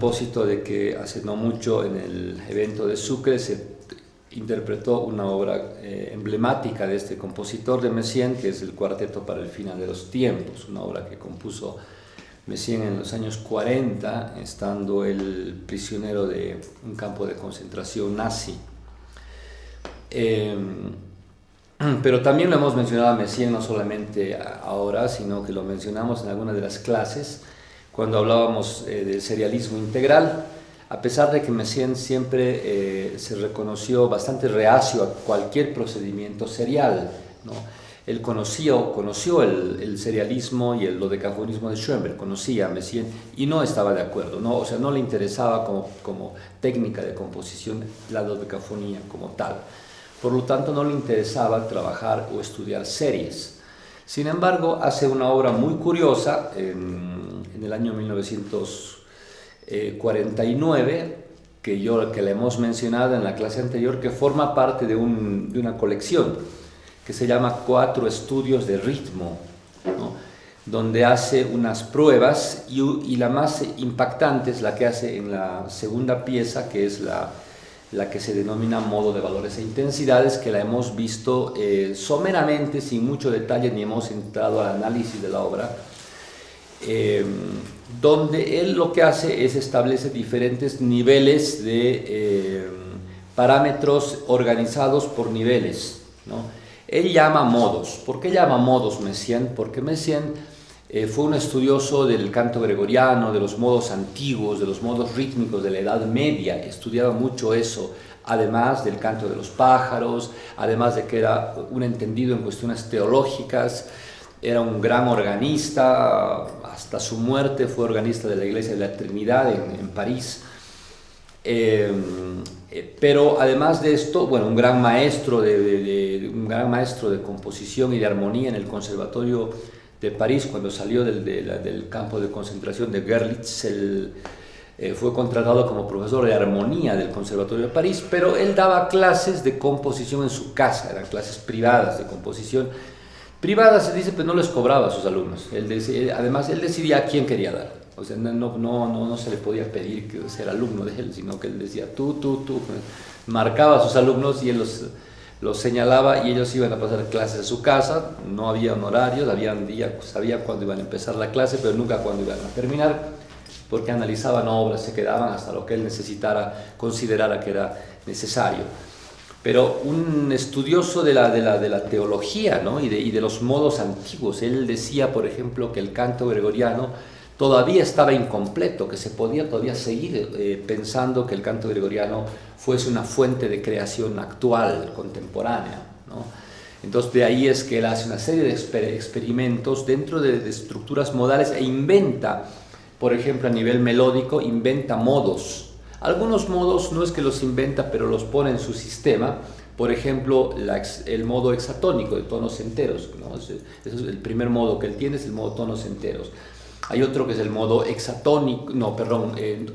propósito de que hace no mucho en el evento de Sucre se interpretó una obra emblemática de este compositor de Messiaen, que es el Cuarteto para el Final de los Tiempos, una obra que compuso Messiaen en los años 40, estando él prisionero de un campo de concentración nazi. Pero también lo hemos mencionado a Messiaen no solamente ahora, sino que lo mencionamos en alguna de las clases cuando hablábamos del serialismo integral, a pesar de que Messiaen siempre se reconoció bastante reacio a cualquier procedimiento serial, ¿no? Él conoció el serialismo y el dodecafonismo de Schoenberg, conocía a Messiaen y no estaba de acuerdo, ¿no? O sea, no le interesaba como técnica de composición la dodecafonía como tal. Por lo tanto, no le interesaba trabajar o estudiar series. Sin embargo, hace una obra muy curiosa en el año 1949, que la hemos mencionado en la clase anterior, que forma parte de una colección que se llama Cuatro Estudios de Ritmo, ¿no? Donde hace unas pruebas y la más impactante es la que hace en la segunda pieza, que es la que se denomina modo de valores e intensidades, que la hemos visto someramente, sin mucho detalle, ni hemos entrado al análisis de la obra, donde él lo que hace es establecer diferentes niveles de parámetros organizados por niveles, ¿no? Él llama modos. ¿Por qué llama modos Messiaen? Porque Messiaen fue un estudioso del canto gregoriano, de los modos antiguos, de los modos rítmicos de la Edad Media, estudiaba mucho eso, además del canto de los pájaros, además de que era un entendido en cuestiones teológicas, era un gran organista, hasta su muerte fue organista de la Iglesia de la Trinidad en París. Pero además de esto, bueno, un gran maestro de composición y de armonía en el Conservatorio de París. Cuando salió del campo de concentración de Görlitz, él fue contratado como profesor de armonía del Conservatorio de París, pero él daba clases de composición en su casa, eran clases privadas de composición. Privadas, se dice, pero no les cobraba a sus alumnos. Además, él decidía a quién quería dar. O sea, no se le podía pedir que ser alumno de él, sino que él decía tú. Marcaba a sus alumnos y él los señalaba y ellos iban a pasar clases a su casa. No había horarios, habían días, sabía cuándo iban a empezar la clase, pero nunca cuándo iban a terminar, porque analizaban obras, se quedaban hasta lo que él considerara que era necesario. Pero un estudioso de la teología, ¿no? y de los modos antiguos, él decía, por ejemplo, que el canto gregoriano todavía estaba incompleto, que se podía todavía seguir pensando que el canto gregoriano fuese una fuente de creación actual, contemporánea, ¿no? Entonces de ahí es que él hace una serie de experimentos dentro de estructuras modales e inventa, por ejemplo, a nivel melódico, inventa modos. Algunos modos no es que los inventa, pero los pone en su sistema. Por ejemplo, el modo hexatónico de tonos enteros, ¿no? Ese es el primer modo que él tiene, es el modo tonos enteros. Hay otro que es el modo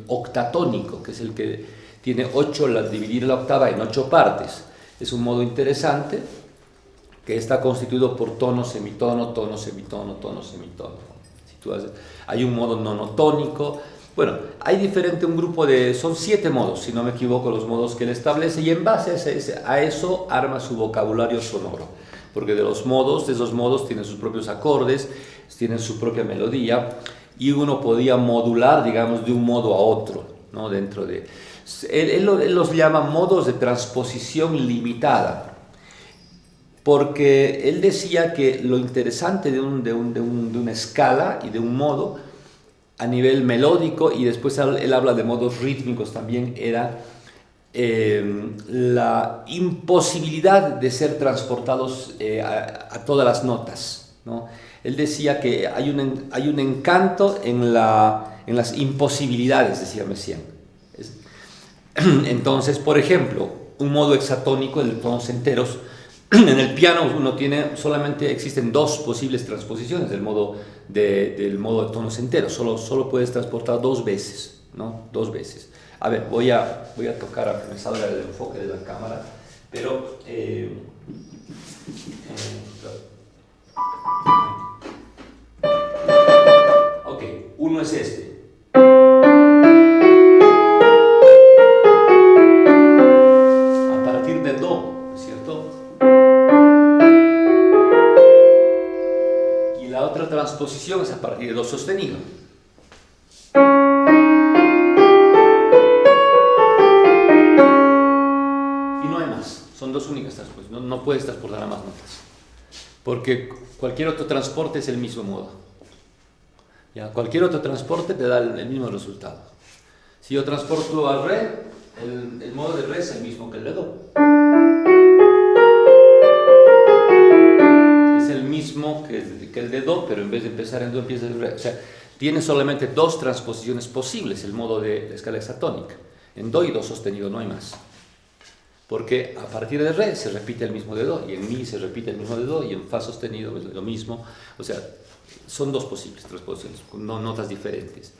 octatónico, que es el que tiene dividir la octava en 8 partes. Es un modo interesante que está constituido por tono, semitono, tono, semitono, tono, semitono. Hay un modo nonotónico. Bueno, hay un grupo son 7 modos, si no me equivoco, los modos que él establece, y en base a eso arma su vocabulario sonoro, porque de esos modos tienen sus propios acordes, tienen su propia melodía, y uno podía modular, digamos, de un modo a otro, ¿no? Él los llama modos de transposición limitada, porque él decía que lo interesante de una escala y de un modo a nivel melódico, y después él habla de modos rítmicos también, era la imposibilidad de ser transportados a todas las notas, ¿no? Él decía que hay un encanto en las imposibilidades, decía Messiaen. Entonces, por ejemplo, un modo hexatónico, el de tonos enteros, en el piano solamente existen 2 posibles transposiciones del modo de tonos enteros, solo puedes transportar 2 veces, ¿no? 2 veces. A ver, voy a tocar a que me salga el enfoque de la cámara, pero ok, uno es este. transposición es a partir de do sostenido. Y no hay más, son dos únicas transposiciones, no puedes transportar a más notas. Porque cualquier otro transporte es el mismo modo. ¿Ya? Cualquier otro transporte te da el mismo resultado. Si yo transporto al re, el modo de re es el mismo que el de do. Es el mismo que el de do, pero en vez de empezar en do empieza en re. O sea, tiene solamente dos transposiciones posibles el modo de la escala hexatónica. En do y do sostenido, no hay más. Porque a partir de re se repite el mismo de do, y en mi se repite el mismo de do, y en fa sostenido es lo mismo. O sea, son dos posibles transposiciones, con notas diferentes.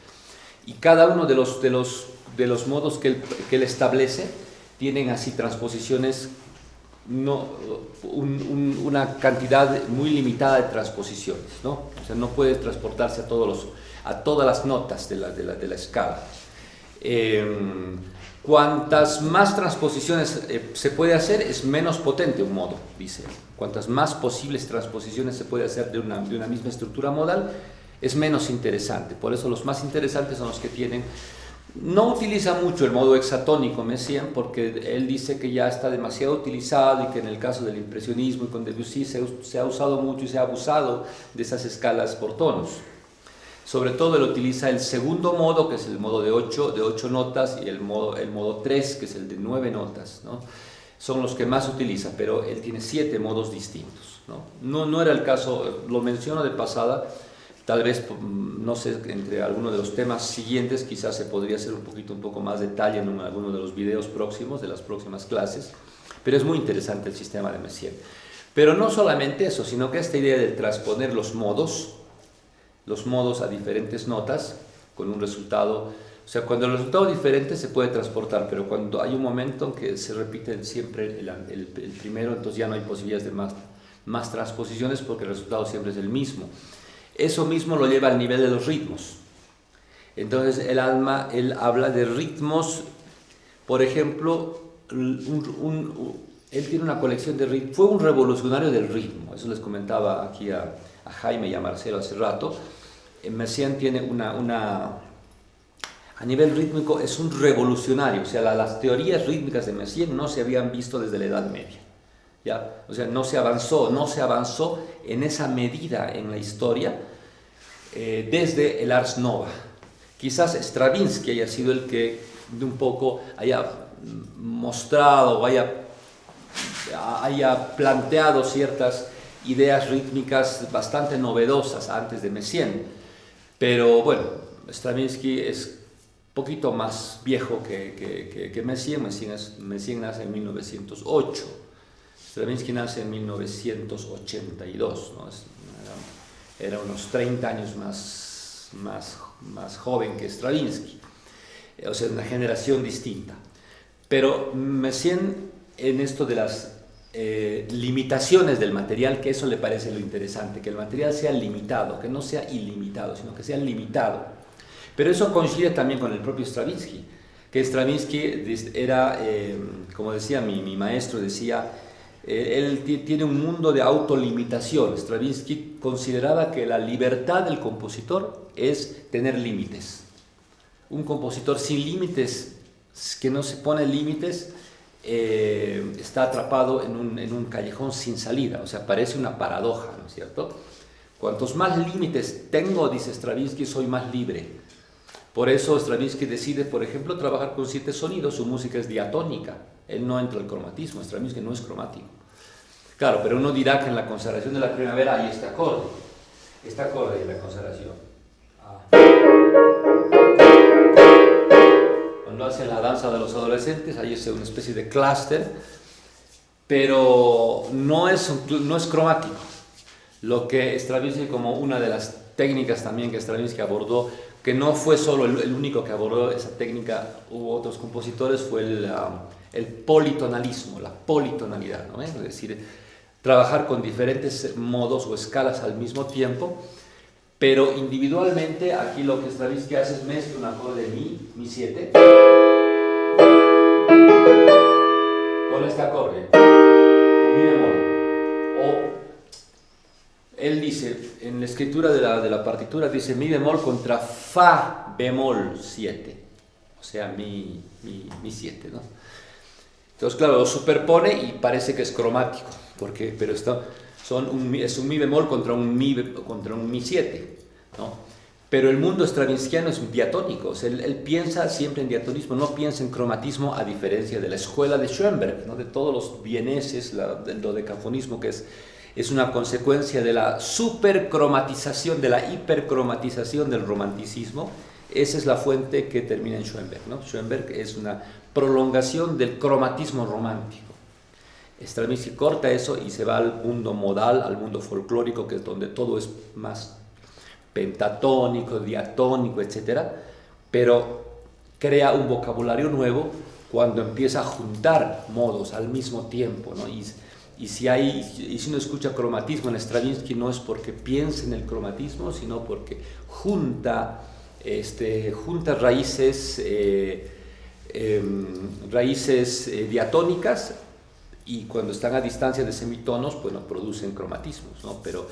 Y cada uno de los modos que él establece tienen así transposiciones, una cantidad muy limitada de transposiciones, ¿no? O sea, no puede transportarse a todas las notas de la escala. Cuantas más transposiciones se puede hacer, es menos potente un modo, dice. Cuantas más posibles transposiciones se puede hacer de una misma estructura modal, es menos interesante. Por eso los más interesantes son los que tienen... No utiliza mucho el modo hexatónico Messiaen, porque él dice que ya está demasiado utilizado y que en el caso del impresionismo y con Debussy se ha usado mucho y se ha abusado de esas escalas por tonos. Sobre todo él utiliza el segundo modo, que es el modo de 8 notas, y el modo 3, que es el de 9 notas, ¿no? Son los que más utiliza, pero él tiene 7 modos distintos, ¿no? No era el caso, lo menciono de pasada, tal vez, no sé, entre algunos de los temas siguientes quizás se podría hacer un poco más detalle en alguno de los videos próximos, de las próximas clases, pero es muy interesante el sistema de Messiaen. Pero no solamente eso, sino que esta idea de transponer los modos a diferentes notas con un resultado, o sea, cuando el resultado es diferente se puede transportar, pero cuando hay un momento en que se repite siempre el primero, entonces ya no hay posibilidades de más transposiciones porque el resultado siempre es el mismo. Eso mismo lo lleva al nivel de los ritmos. Entonces él habla de ritmos, por ejemplo, él tiene una colección de ritmos, fue un revolucionario del ritmo, eso les comentaba aquí a Jaime y a Marcelo hace rato. Messiaen tiene a nivel rítmico es un revolucionario, o sea, las teorías rítmicas de Messiaen no se habían visto desde la Edad Media, ¿ya? O sea, no se avanzó en esa medida en la historia desde el Ars Nova. Quizás Stravinsky haya sido el que de un poco haya mostrado, haya planteado ciertas ideas rítmicas bastante novedosas antes de Messiaen, pero bueno, Stravinsky es poquito más viejo que Messiaen. Messiaen nace en 1908, Stravinsky nace en 1982, ¿no? Era unos 30 años más joven que Stravinsky, o sea, una generación distinta. Pero Messiaen, en esto de las limitaciones del material, que eso le parece lo interesante, que el material sea limitado, que no sea ilimitado, sino que sea limitado. Pero eso coincide también con el propio Stravinsky, que Stravinsky era, como decía mi maestro, decía, él tiene un mundo de autolimitación. Stravinsky consideraba que la libertad del compositor es tener límites. Un compositor sin límites, que no se pone límites, está atrapado en un callejón sin salida, o sea, parece una paradoja, ¿no es cierto? Cuantos más límites tengo, dice Stravinsky, soy más libre. Por eso Stravinsky decide, por ejemplo, trabajar con 7 sonidos, su música es diatónica, él no entra al cromatismo, Stravinsky no es cromático. Claro, pero uno dirá que en la consagración de la primavera hay este acorde en la consagración. Cuando hacen la danza de los adolescentes, hay una especie de clúster, pero no es cromático. Lo que Stravinsky, como una de las técnicas también que Stravinsky abordó, que no fue solo el único que abordó esa técnica, hubo otros compositores, fue el politonalismo, la politonalidad, ¿no? Es decir, trabajar con diferentes modos o escalas al mismo tiempo, pero individualmente. Aquí lo que Stravinsky hace es mezcla un acorde de mi 7 con este acorde, con mi bemol, o él dice, en la escritura de la partitura, dice mi bemol contra fa bemol 7, o sea, mi 7, ¿no? Entonces, claro, lo superpone y parece que es cromático, pero es un mi bemol contra un mi 7, ¿no? Pero el mundo stravinskiano es diatónico, o sea, él piensa siempre en diatonismo, no piensa en cromatismo, a diferencia de la escuela de Schoenberg, ¿no? De todos los vieneses, del dodecafonismo, que es una consecuencia de la supercromatización, de la hipercromatización del romanticismo. Esa es la fuente que termina en Schoenberg, ¿no? Schoenberg es una prolongación del cromatismo romántico. Stravinsky corta eso y se va al mundo modal, al mundo folclórico, que es donde todo es más pentatónico, diatónico, etc. Pero crea un vocabulario nuevo cuando empieza a juntar modos al mismo tiempo, ¿no? Y si uno escucha cromatismo en Stravinsky, no es porque piense en el cromatismo, sino porque junta raíces, diatónicas, y cuando están a distancia de semitonos, bueno, producen cromatismos, ¿no? Pero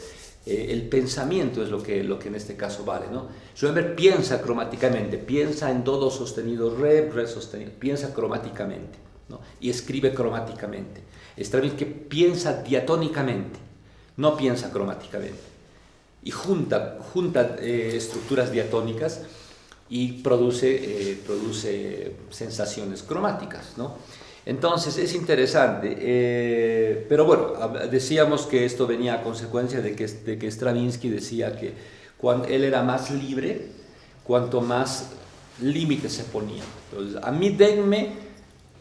el pensamiento es lo que en este caso vale, ¿no? Schoenberg piensa cromáticamente, piensa en do sostenido, re sostenido, piensa cromáticamente, ¿no? Y escribe cromáticamente. Stravinsky piensa diatónicamente, no piensa cromáticamente, y junta estructuras diatónicas y produce sensaciones cromáticas, ¿no? Entonces es interesante, pero bueno, decíamos que esto venía a consecuencia de que Stravinsky decía que cuando él era más libre, cuanto más límites se ponía. Entonces, a mí denme,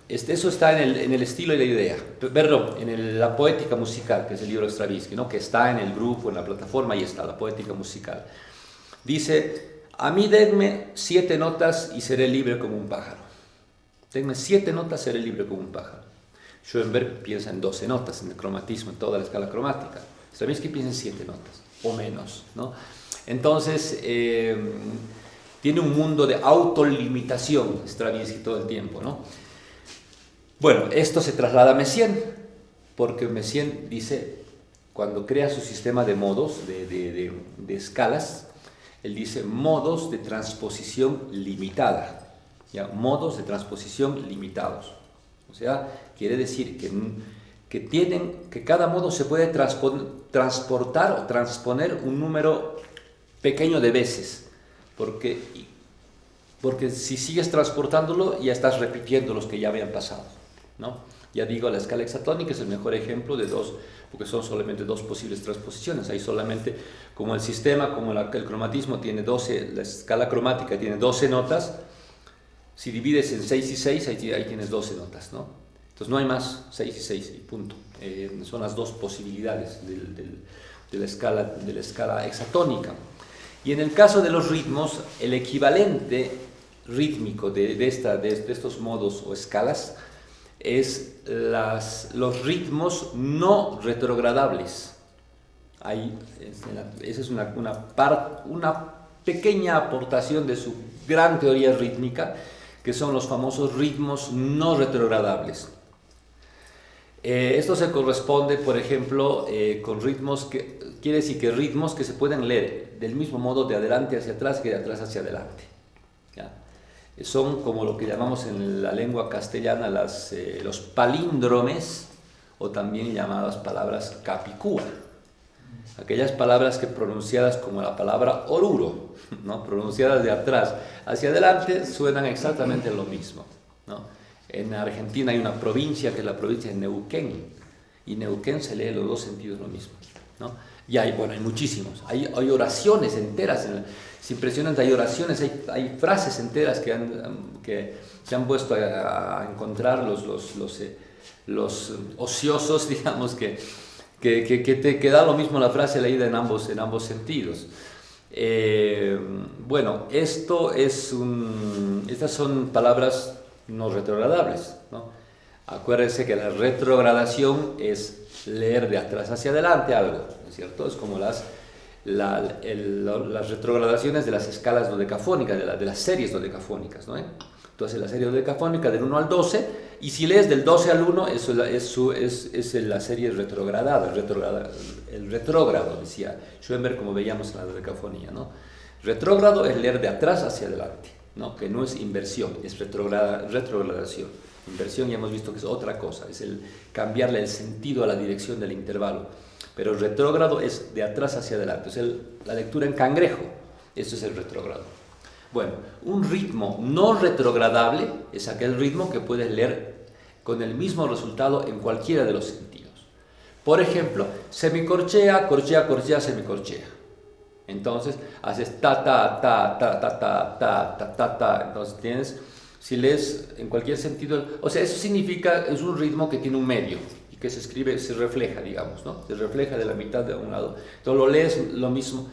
eso está en el estilo y la idea, perdón, la poética musical, que es el libro de Stravinsky, ¿no? Que está en el grupo, en la plataforma, ahí está, la poética musical. Dice, a mí denme 7 notas y seré libre como un pájaro. Denme 7 notas, seré libre como un pájaro. Schoenberg piensa en 12 notas, en el cromatismo, en toda la escala cromática. Stravinsky piensa en 7 notas, o menos, ¿no? Entonces, tiene un mundo de autolimitación Stravinsky todo el tiempo, ¿no? Bueno, esto se traslada a Messiaen, porque Messiaen dice, cuando crea su sistema de modos, de escalas, él dice modos de transposición limitada. ¿Ya? Modos de transposición limitados. O sea, quiere decir que cada modo se puede transportar o transponer un número pequeño de veces, porque si sigues transportándolo ya estás repitiendo los que ya habían pasado, ¿no? Ya digo, la escala hexatónica es el mejor ejemplo de dos, porque son solamente 2 posibles transposiciones. Hay solamente, como el sistema, como el cromatismo tiene 12, la escala cromática tiene 12 notas. Si divides en 6 y 6, ahí tienes 12 notas, ¿no? Entonces no hay más, 6 y 6, y punto. Son las 2 posibilidades de la escala hexatónica. Y en el caso de los ritmos, el equivalente rítmico de estos modos o escalas es los ritmos no retrogradables. Esa es una pequeña aportación de su gran teoría rítmica, que son los famosos ritmos no retrogradables. Esto se corresponde, por ejemplo, con ritmos quiere decir que ritmos que se pueden leer del mismo modo de adelante hacia atrás que de atrás hacia adelante. ¿Ya? Son como lo que llamamos en la lengua castellana los palíndromes, o también llamadas palabras capicúa. Aquellas palabras que pronunciadas como la palabra oruro, ¿no? Pronunciadas de atrás hacia adelante, suenan exactamente lo mismo, ¿no? En Argentina hay una provincia que es la provincia de Neuquén, y Neuquén se lee en los 2 sentidos lo mismo, ¿no? Y hay muchísimos, hay oraciones enteras, es impresionante, hay oraciones, hay frases enteras que se han puesto a encontrar los ociosos, digamos, que te da lo mismo la frase leída en ambos sentidos. Bueno, estas son palabras no retrogradables, ¿no? Acuérdense que la retrogradación es leer de atrás hacia adelante algo, ¿no es cierto? Es como las retrogradaciones de las escalas dodecafónicas, de las series dodecafónicas, ¿no? Entonces la serie dodecafónica del 1 al 12 y si lees del 12 al 1, eso es la serie retrogradada, el retrógrado, decía Schoenberg, como veíamos en la decafonía, ¿no? Retrógrado es leer de atrás hacia adelante, ¿no? Que no es inversión, es retrogradación. Inversión ya hemos visto que es otra cosa, es el cambiarle el sentido a la dirección del intervalo. Pero el retrógrado es de atrás hacia adelante, es la lectura en cangrejo, eso es el retrógrado. Bueno, un ritmo no retrogradable es aquel ritmo que puedes leer con el mismo resultado en cualquiera de los sentidos. Por ejemplo, semicorchea, corchea, corchea, semicorchea. Entonces haces ta, ta, ta, ta, ta, ta, ta, ta, ta, ta. Entonces tienes, si lees en cualquier sentido, o sea, eso significa, es un ritmo que tiene un medio y que se escribe, se refleja, digamos, ¿no? Se refleja de la mitad de un lado. Entonces lo lees lo mismo.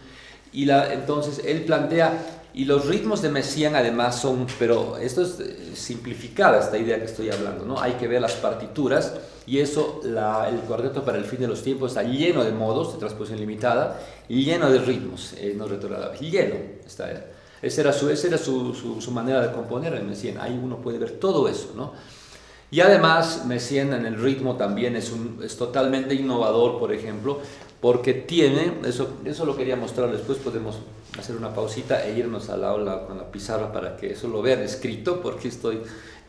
Y entonces él plantea, y los ritmos de Messiaen además son, pero esto es simplificada esta idea que estoy hablando, ¿no? Hay que ver las partituras, y eso, el cuarteto para el fin de los tiempos está lleno de modos de transposición limitada, lleno de ritmos no retrogradables, lleno. Esa era su manera de componer en Messiaen. Ahí uno puede ver todo eso, ¿no? Y además Messiaen en el ritmo también es totalmente innovador, por ejemplo, porque tiene, eso lo quería mostrar, después podemos hacer una pausita e irnos a la aula con la pizarra para que eso lo vean escrito, porque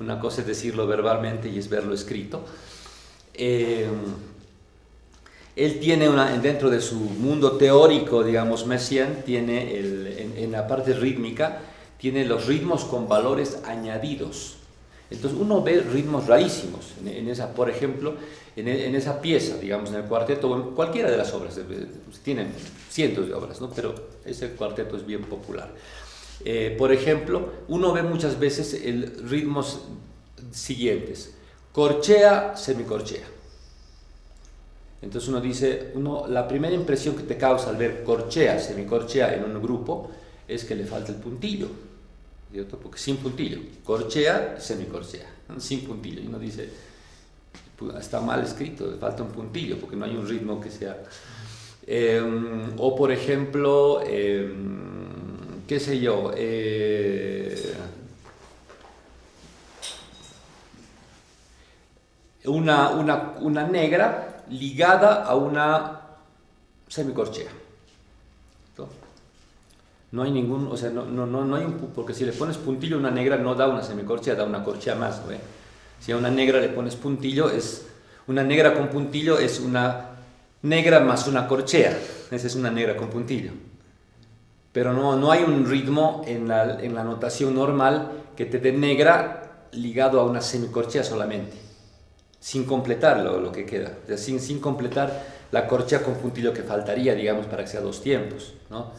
una cosa es decirlo verbalmente y es verlo escrito. Él tiene dentro de su mundo teórico, digamos, Messiaen tiene en la parte rítmica, tiene los ritmos con valores añadidos. Entonces uno ve ritmos rarísimos en esa, por ejemplo, en esa pieza, digamos, en el cuarteto o en cualquiera de las obras. Tienen cientos de obras, ¿no? Pero ese cuarteto es bien popular. Por ejemplo, uno ve muchas veces ritmos siguientes: corchea, semicorchea. Entonces uno dice, la primera impresión que te causa al ver corchea, semicorchea en un grupo es que le falta el puntillo, ¿cierto? Porque sin puntillo, corchea, semicorchea, ¿no? Sin puntillo. Y uno dice, está mal escrito, le falta un puntillo, porque no hay un ritmo que sea... o por ejemplo, qué sé yo, una negra ligada a una semicorchea. ¿No? No hay ningún, o sea, no hay porque si le pones puntillo a una negra no da una semicorchea, da una corchea más, ¿no? Si a una negra le pones puntillo, una negra con puntillo es una negra más una corchea, esa es una negra con puntillo. Pero no hay un ritmo en la notación normal que te dé negra ligado a una semicorchea solamente, sin completar lo que queda, o sea, sin completar la corchea con puntillo que faltaría, digamos, para que sea dos tiempos, ¿no?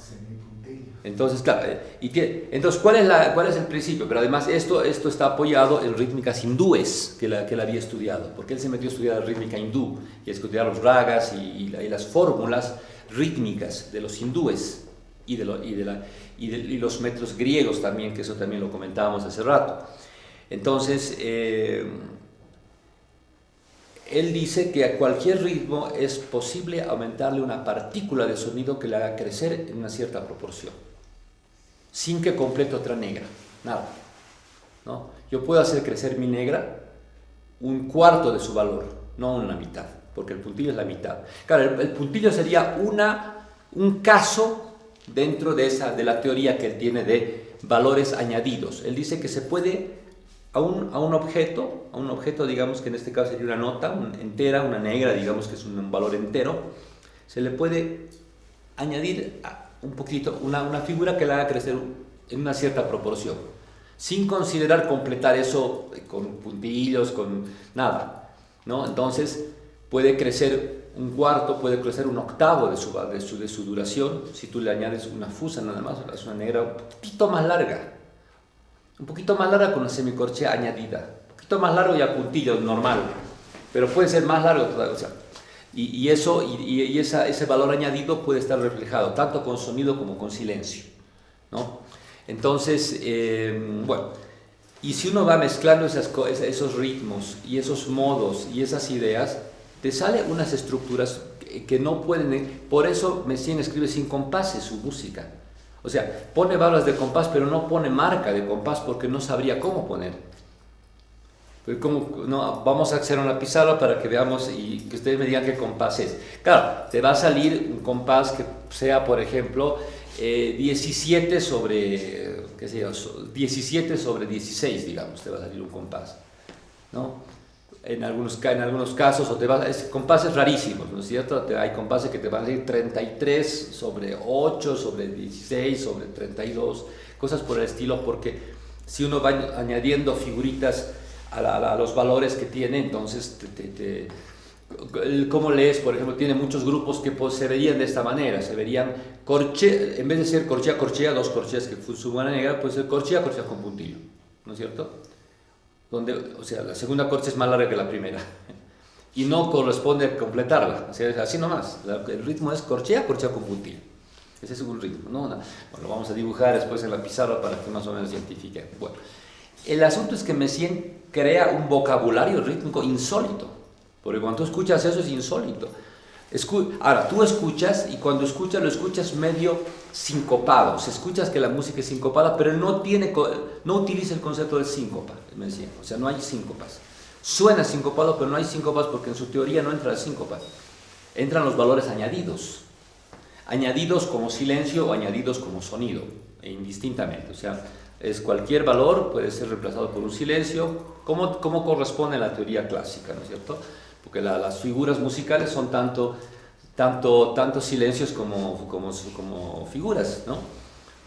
Entonces, claro, entonces ¿cuál es el principio? Pero además esto está apoyado en rítmicas hindúes que él había estudiado, porque él se metió a estudiar la rítmica hindú y a estudiar los ragas y las fórmulas rítmicas de los hindúes y los metros griegos también, que eso también lo comentábamos hace rato. Entonces, él dice que a cualquier ritmo es posible aumentarle una partícula de sonido que le haga crecer en una cierta proporción, sin que complete otra negra, nada, ¿no? Yo puedo hacer crecer mi negra un cuarto de su valor, no una mitad, porque el puntillo es la mitad. Claro, el puntillo sería un caso dentro de la teoría que él tiene de valores añadidos. Él dice que se puede a un objeto, digamos que en este caso sería una nota entera, una negra, digamos que es un valor entero, se le puede añadir un poquito, una figura que la haga crecer en una cierta proporción, sin considerar completar eso con puntillos, con nada, ¿no? Entonces puede crecer un cuarto, puede crecer un octavo de su duración, si tú le añades una fusa nada más, es una negra un poquito más larga con una semicorchea añadida, un poquito más largo y a puntillo normal, pero puede ser más largo todavía, o sea, ese valor añadido puede estar reflejado tanto con sonido como con silencio, ¿no? Entonces, bueno, y si uno va mezclando esos ritmos y esos modos y esas ideas, te salen unas estructuras que no pueden, por eso Messiaen escribe sin compases su música. O sea, pone barras de compás, pero no pone marca de compás porque no sabría cómo poner. Pues como, no, vamos a hacer una pizarra para que veamos y que ustedes me digan qué compás es. Claro, te va a salir un compás que sea, por ejemplo, 17 sobre, qué sé yo, 17 sobre 16, digamos, te va a salir un compás, ¿no? En algunos casos, compases rarísimos, ¿no es cierto? Hay compases que te van a salir 33 sobre 8, sobre 16, sobre 32, cosas por el estilo, porque si uno va añadiendo figuritas a los valores que tiene, entonces ¿cómo lees? Por ejemplo, tiene muchos grupos que se verían de esta manera, se verían en vez de ser corchea, corchea, dos corcheas que suman a negra, puede ser corchea, corchea con puntillo, ¿no es cierto? Donde, o sea, la segunda corchea es más larga que la primera y no corresponde completarla, o sea, así nomás, el ritmo es corchea, corchea con puntillo. Ese es un ritmo, ¿no? Bueno, lo vamos a dibujar después en la pizarra para que más o menos identifique. Bueno, el asunto es que Messiaen crea un vocabulario rítmico insólito, porque cuando tú escuchas eso es insólito. Ahora, tú escuchas y cuando escuchas lo escuchas medio sincopado, se escuchas que la música es sincopada, pero no utiliza el concepto de síncopa, Messiaen, o sea, no hay síncopas. Suena sincopado, pero no hay síncopas porque en su teoría no entra la síncopa, entran los valores añadidos. Añadidos como silencio o añadidos como sonido, indistintamente, o sea, es cualquier valor puede ser reemplazado por un silencio, como corresponde a la teoría clásica, ¿no es cierto? Porque las figuras musicales son tanto silencios como figuras, ¿no?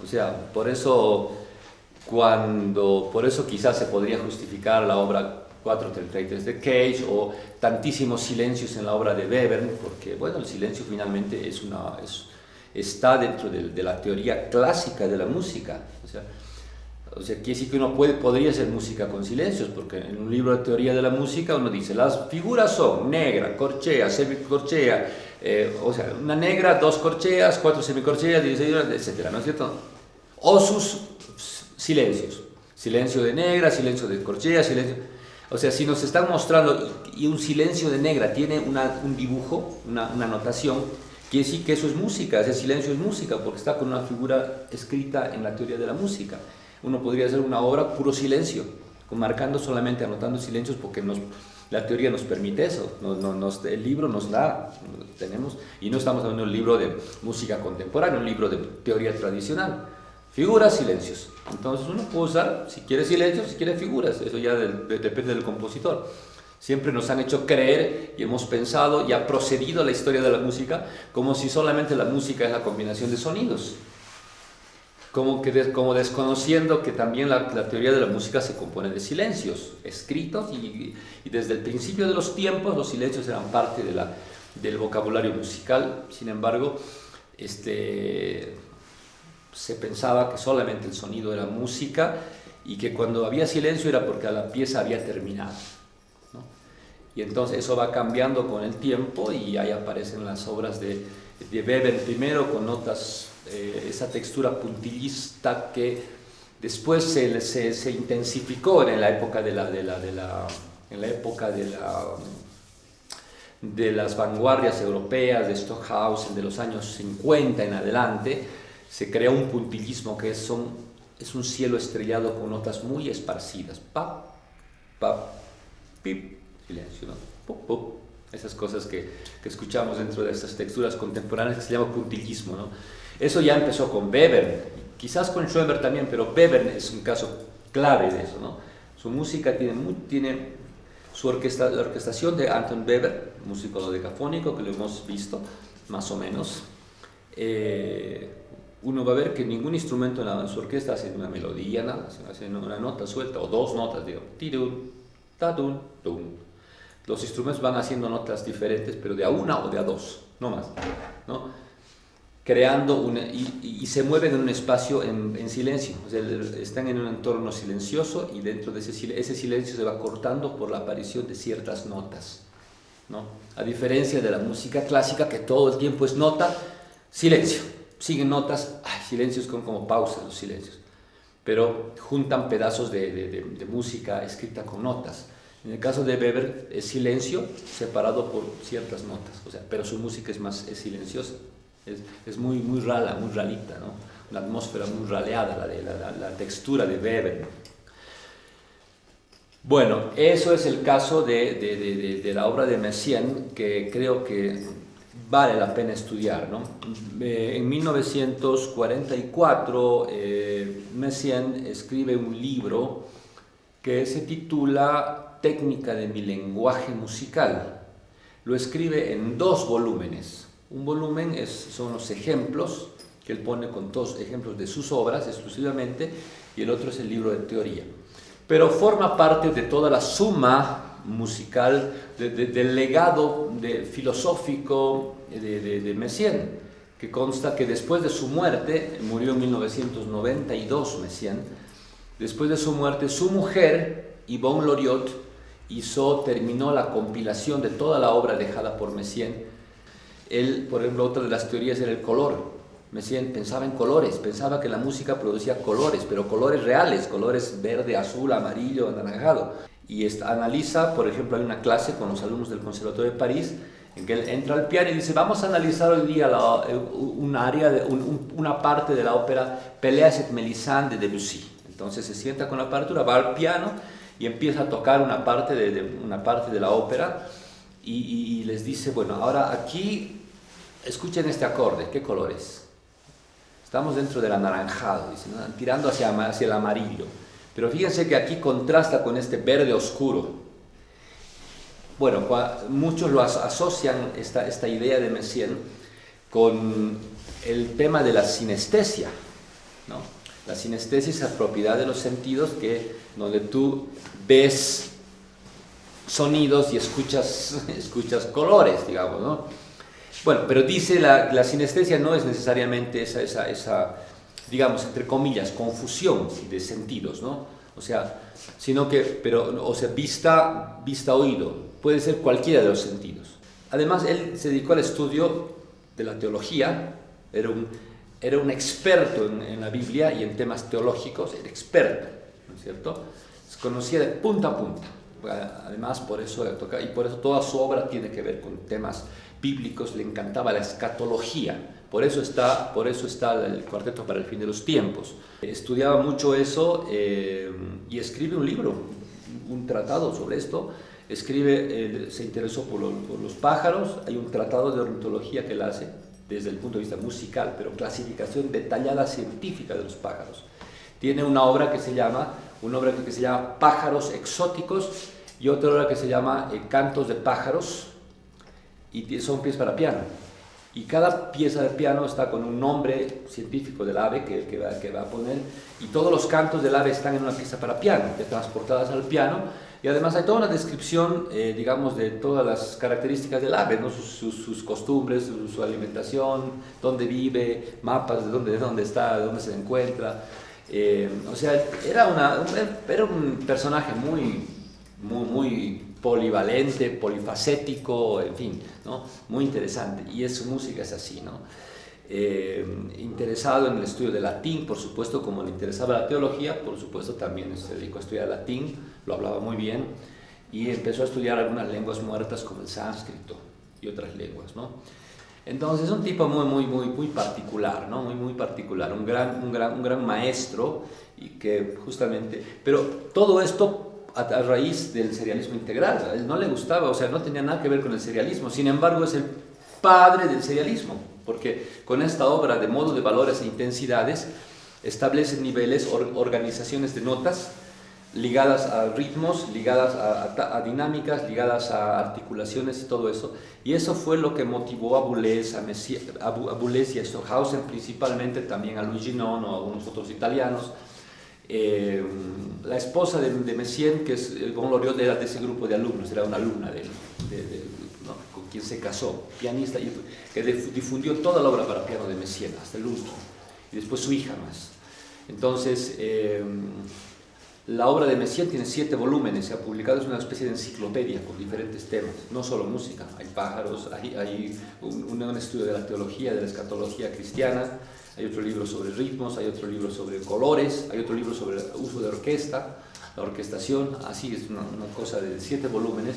O sea, por eso quizás se podría justificar la obra 433 de Cage o tantísimos silencios en la obra de Webern, porque bueno, el silencio finalmente está dentro de la teoría clásica de la música. O sea, quiere decir que uno podría hacer música con silencios, porque en un libro de teoría de la música uno dice, las figuras son negra, corchea, semicorchea, o sea, una negra, dos corcheas, cuatro semicorcheas, 16, etc., ¿no es cierto? O sus silencios, silencio de negra, silencio de corchea, silencio... O sea, si nos están mostrando y un silencio de negra tiene un dibujo, una notación, quiere decir que eso es música, ese silencio es música, porque está con una figura escrita en la teoría de la música. Uno podría hacer una obra puro silencio, marcando solamente, anotando silencios, porque la teoría nos permite eso, el libro nos da, tenemos, y no estamos hablando de un libro de música contemporánea, un libro de teoría tradicional. Figuras, silencios. Entonces uno puede usar, si quiere silencios, si quiere figuras, eso ya depende del compositor. Siempre nos han hecho creer y hemos pensado y ha procedido la historia de la música como si solamente la música es la combinación de sonidos. Como desconociendo que también la teoría de la música se compone de silencios escritos y desde el principio de los tiempos los silencios eran parte del vocabulario musical. Sin embargo, se pensaba que solamente el sonido era música y que cuando había silencio era porque la pieza había terminado, ¿no? Y entonces eso va cambiando con el tiempo y ahí aparecen las obras de Webern primero con notas, esa textura puntillista que después se intensificó en la época de las vanguardias europeas, de Stockhausen, de los años 50 en adelante. Se crea un puntillismo que es un cielo estrellado con notas muy esparcidas. Pa, pa, pip, silencio, ¿no? Pup, pup. Esas cosas que escuchamos dentro de estas texturas contemporáneas que se llama puntillismo, ¿no? Eso ya empezó con Webern, quizás con Schoenberg también, pero Webern es un caso clave de eso, ¿no? Su música tiene la orquestación de Anton Weber, músico dodecafónico, que lo hemos visto, más o menos. Uno va a ver que ningún instrumento en su orquesta hace una melodía, nada, hace una nota suelta, o dos notas, digo, tidun, tadun, dun. Los instrumentos van haciendo notas diferentes, pero de a una o de a dos, no más, ¿no? Creando y se mueven en un espacio en silencio, o sea, están en un entorno silencioso y dentro de ese silencio se va cortando por la aparición de ciertas notas, ¿no? A diferencia de la música clásica que todo el tiempo es nota, silencio, siguen notas, silencios como pausas los silencios, pero juntan pedazos de música escrita con notas. En el caso de Weber es silencio separado por ciertas notas, o sea, pero su música es silenciosa. Es muy rala, muy ralita, ¿no? Una atmósfera muy raleada, la textura de Weber. Bueno, eso es el caso de la obra de Messiaen, que creo que vale la pena estudiar, ¿no? En 1944, Messiaen escribe un libro que se titula Técnica de mi lenguaje musical. Lo escribe en 2 volúmenes. Un volumen son los ejemplos, que él pone con 2 ejemplos de sus obras exclusivamente, y el otro es el libro de teoría. Pero forma parte de toda la suma musical, del legado filosófico de Messiaen, que consta que después de su muerte, murió en 1992 Messiaen, después de su muerte, su mujer, Yvonne Loriot, terminó la compilación de toda la obra dejada por Messiaen. Él, por ejemplo, otra de las teorías era el color. Messiaen pensaba en colores, pensaba que la música producía colores, pero colores reales, colores verde, azul, amarillo, anaranjado. Y analiza, por ejemplo, hay una clase con los alumnos del Conservatorio de París, en que él entra al piano y dice, vamos a analizar hoy día una parte de la ópera Pelléas et Mélisande de Debussy. Entonces se sienta con la partitura, va al piano y empieza a tocar una parte de la ópera y les dice, bueno, ahora aquí escuchen este acorde, ¿qué color es? Estamos dentro del anaranjado, dice, ¿no? Tirando hacia el amarillo. Pero fíjense que aquí contrasta con este verde oscuro. Bueno, muchos lo asocian, esta idea de Messiaen, con el tema de la sinestesia, ¿no? La sinestesia es la propiedad de los sentidos donde tú ves sonidos y escuchas colores, digamos, ¿no? Bueno, pero dice la sinestesia no es necesariamente esa, digamos, entre comillas, confusión de sentidos, ¿no? O sea, vista, oído, puede ser cualquiera de los sentidos. Además, él se dedicó al estudio de la teología, era un experto en la Biblia y en temas teológicos, era experto, ¿no es cierto? Se conocía de punta a punta. Además, por eso toda su obra tiene que ver con temas bíblicos, le encantaba la escatología, por eso está el Cuarteto para el Fin de los Tiempos. Estudiaba mucho eso y escribe un libro, un tratado sobre esto. Se interesó por los pájaros, hay un tratado de ornitología que él hace desde el punto de vista musical, pero clasificación detallada científica de los pájaros. Tiene una obra que se llama Pájaros Exóticos y otra obra que se llama Cantos de Pájaros, y son piezas para piano. Y cada pieza de piano está con un nombre científico del ave que va a poner, y todos los cantos del ave están en una pieza para piano, transportadas al piano, y además hay toda una descripción, digamos, de todas las características del ave, ¿no? sus costumbres, su alimentación, dónde vive, mapas de dónde está, de dónde se encuentra. O sea, era un personaje muy polivalente, polifacético, en fin, ¿no? Muy interesante, y su música es así, ¿no? Interesado en el estudio del latín, por supuesto, como le interesaba la teología, por supuesto también se dedicó a estudiar latín, lo hablaba muy bien, y empezó a estudiar algunas lenguas muertas como el sánscrito y otras lenguas, ¿no? Entonces es un tipo muy particular, ¿no? Muy particular, un gran maestro, y que justamente, pero todo esto a raíz del serialismo integral. A él no le gustaba, o sea, no tenía nada que ver con el serialismo, sin embargo es el padre del serialismo, porque con esta obra de modo de valores e intensidades establece niveles, organizaciones de notas ligadas a ritmos, ligadas a dinámicas, ligadas a articulaciones y todo eso, y eso fue lo que motivó a Boulez, a Boulez y a Stockhausen, principalmente, también a Luigi Nono, a algunos otros italianos. La esposa de Messiaen, que es Yvonne Loriot, era de ese grupo de alumnos, era una alumna de ¿no? con quien se casó, pianista, que difundió toda la obra para piano de Messiaen, hasta el último, y después su hija más. Entonces, la obra de Messiaen tiene 7 volúmenes, se ha publicado, es una especie de enciclopedia con diferentes temas, no solo música, hay pájaros, hay un estudio de la teología, de la escatología cristiana, hay otro libro sobre ritmos, hay otro libro sobre colores, hay otro libro sobre el uso de orquesta, la orquestación, así es una cosa de 7 volúmenes,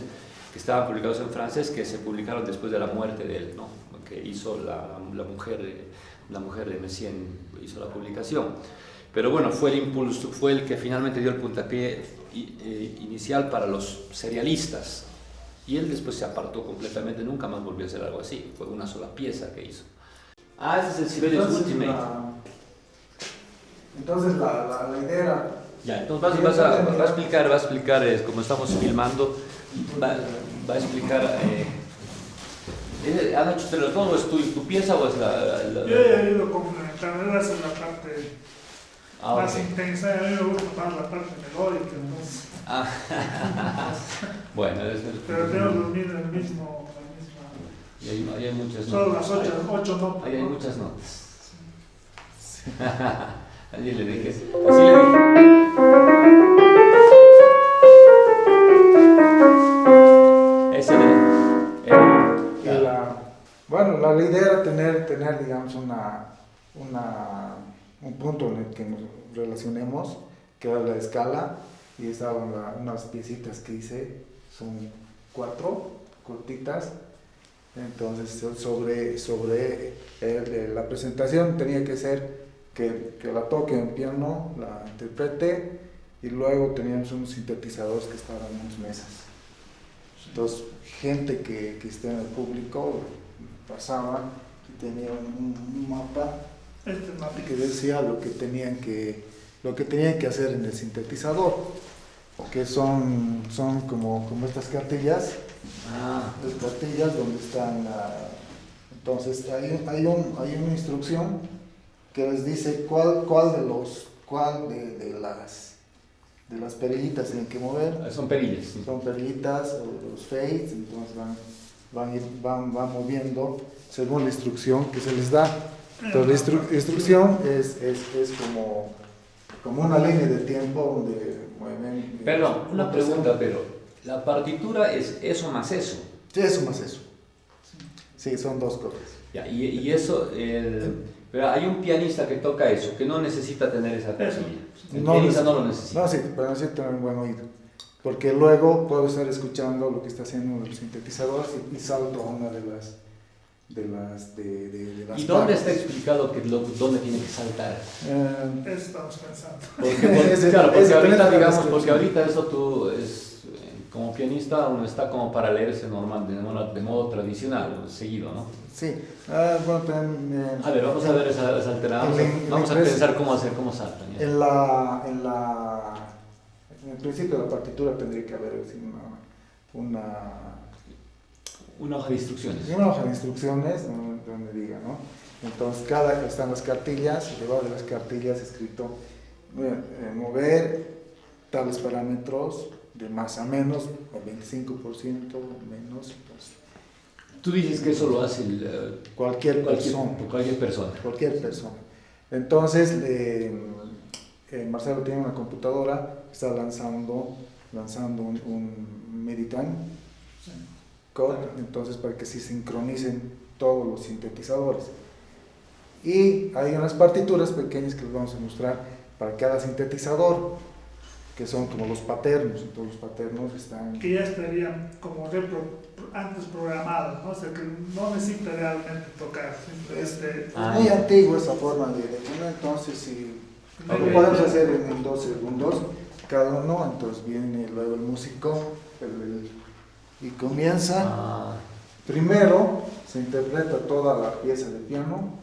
que estaban publicados en francés, que se publicaron después de la muerte de él, ¿no? Que hizo la mujer de Messiaen, hizo la publicación. Pero bueno, fue el impulso, fue el que finalmente dio el puntapié inicial para los serialistas. Y él después se apartó completamente, nunca más volvió a hacer algo así, fue una sola pieza que hizo. Ah, ese es el Sibelius Ultimate. Entonces la idea era... Ya, entonces va a explicar como estamos filmando, va a explicar... ¿Han hecho todo? ¿Es tu pieza o es Yo he ido complementando, esa es la parte más okay. intensa, a mí me gusta más la parte melódica, entonces. Bueno, pero tengo dormido en el mismo... Y hay muchas notas. Solo las 8 notas. Ahí hay muchas notas. Así le dije. Así le dije. Ese Bueno, la idea era tener digamos, un punto en el que nos relacionemos, que era la escala, y estaban unas piecitas que hice, son 4 cortitas. Entonces sobre la presentación tenía que ser que la toque en piano, la interprete, y luego teníamos unos sintetizadores que estaban en unas mesas. Entonces gente que esté en el público pasaba y tenía un mapa que decía lo que tenían que hacer en el sintetizador, que son como estas cartillas. Las cartillas donde están entonces hay una instrucción que les dice cuál de las perillitas tienen que mover. Son perillas. Sí. Son perillitas o los fades, entonces van moviendo según la instrucción que se les da. Entonces la instrucción es como una línea de tiempo donde mueven. Perdón, una pregunta, pero la partitura es eso más eso. Sí, eso más eso. Sí, son 2 cosas. Ya, y eso, pero hay un pianista que toca eso, que no necesita tener esa persona. El pianista no lo necesita. No, sí, pero necesita tener un buen oído. Porque luego puedo estar escuchando lo que está haciendo el sintetizador y salto a una de las ¿Y dónde está explicado dónde tiene que saltar? Eso estamos pensando. Porque ahorita, digamos, porque eso tú como pianista uno está como para leerse normal, de modo tradicional, seguido, ¿no? Sí. Bueno, a ver, vamos a ver esa alternativa. Vamos a pensar cómo saltan. En el principio de la partitura tendría que haber una hoja de instrucciones. Una hoja de instrucciones donde diga, ¿no? Entonces, están las cartillas, y debajo de las cartillas escrito mover tales parámetros de más a menos, o 25% menos. Pues, tú dices que eso lo hace cualquier persona. Cualquier persona. Entonces, Marcelo tiene una computadora, está lanzando un Mediatime Code, entonces para que se sincronicen todos los sintetizadores. Y hay unas partituras pequeñas que les vamos a mostrar para cada sintetizador, que son como los paternos. Entonces los paternos están... que ya estarían como antes programados, ¿no? O sea que no necesita realmente tocar. Es muy antiguo esa forma de entonces si lo podemos hacer en 2 segundos cada uno, entonces viene luego el músico y comienza. Primero se interpreta toda la pieza de piano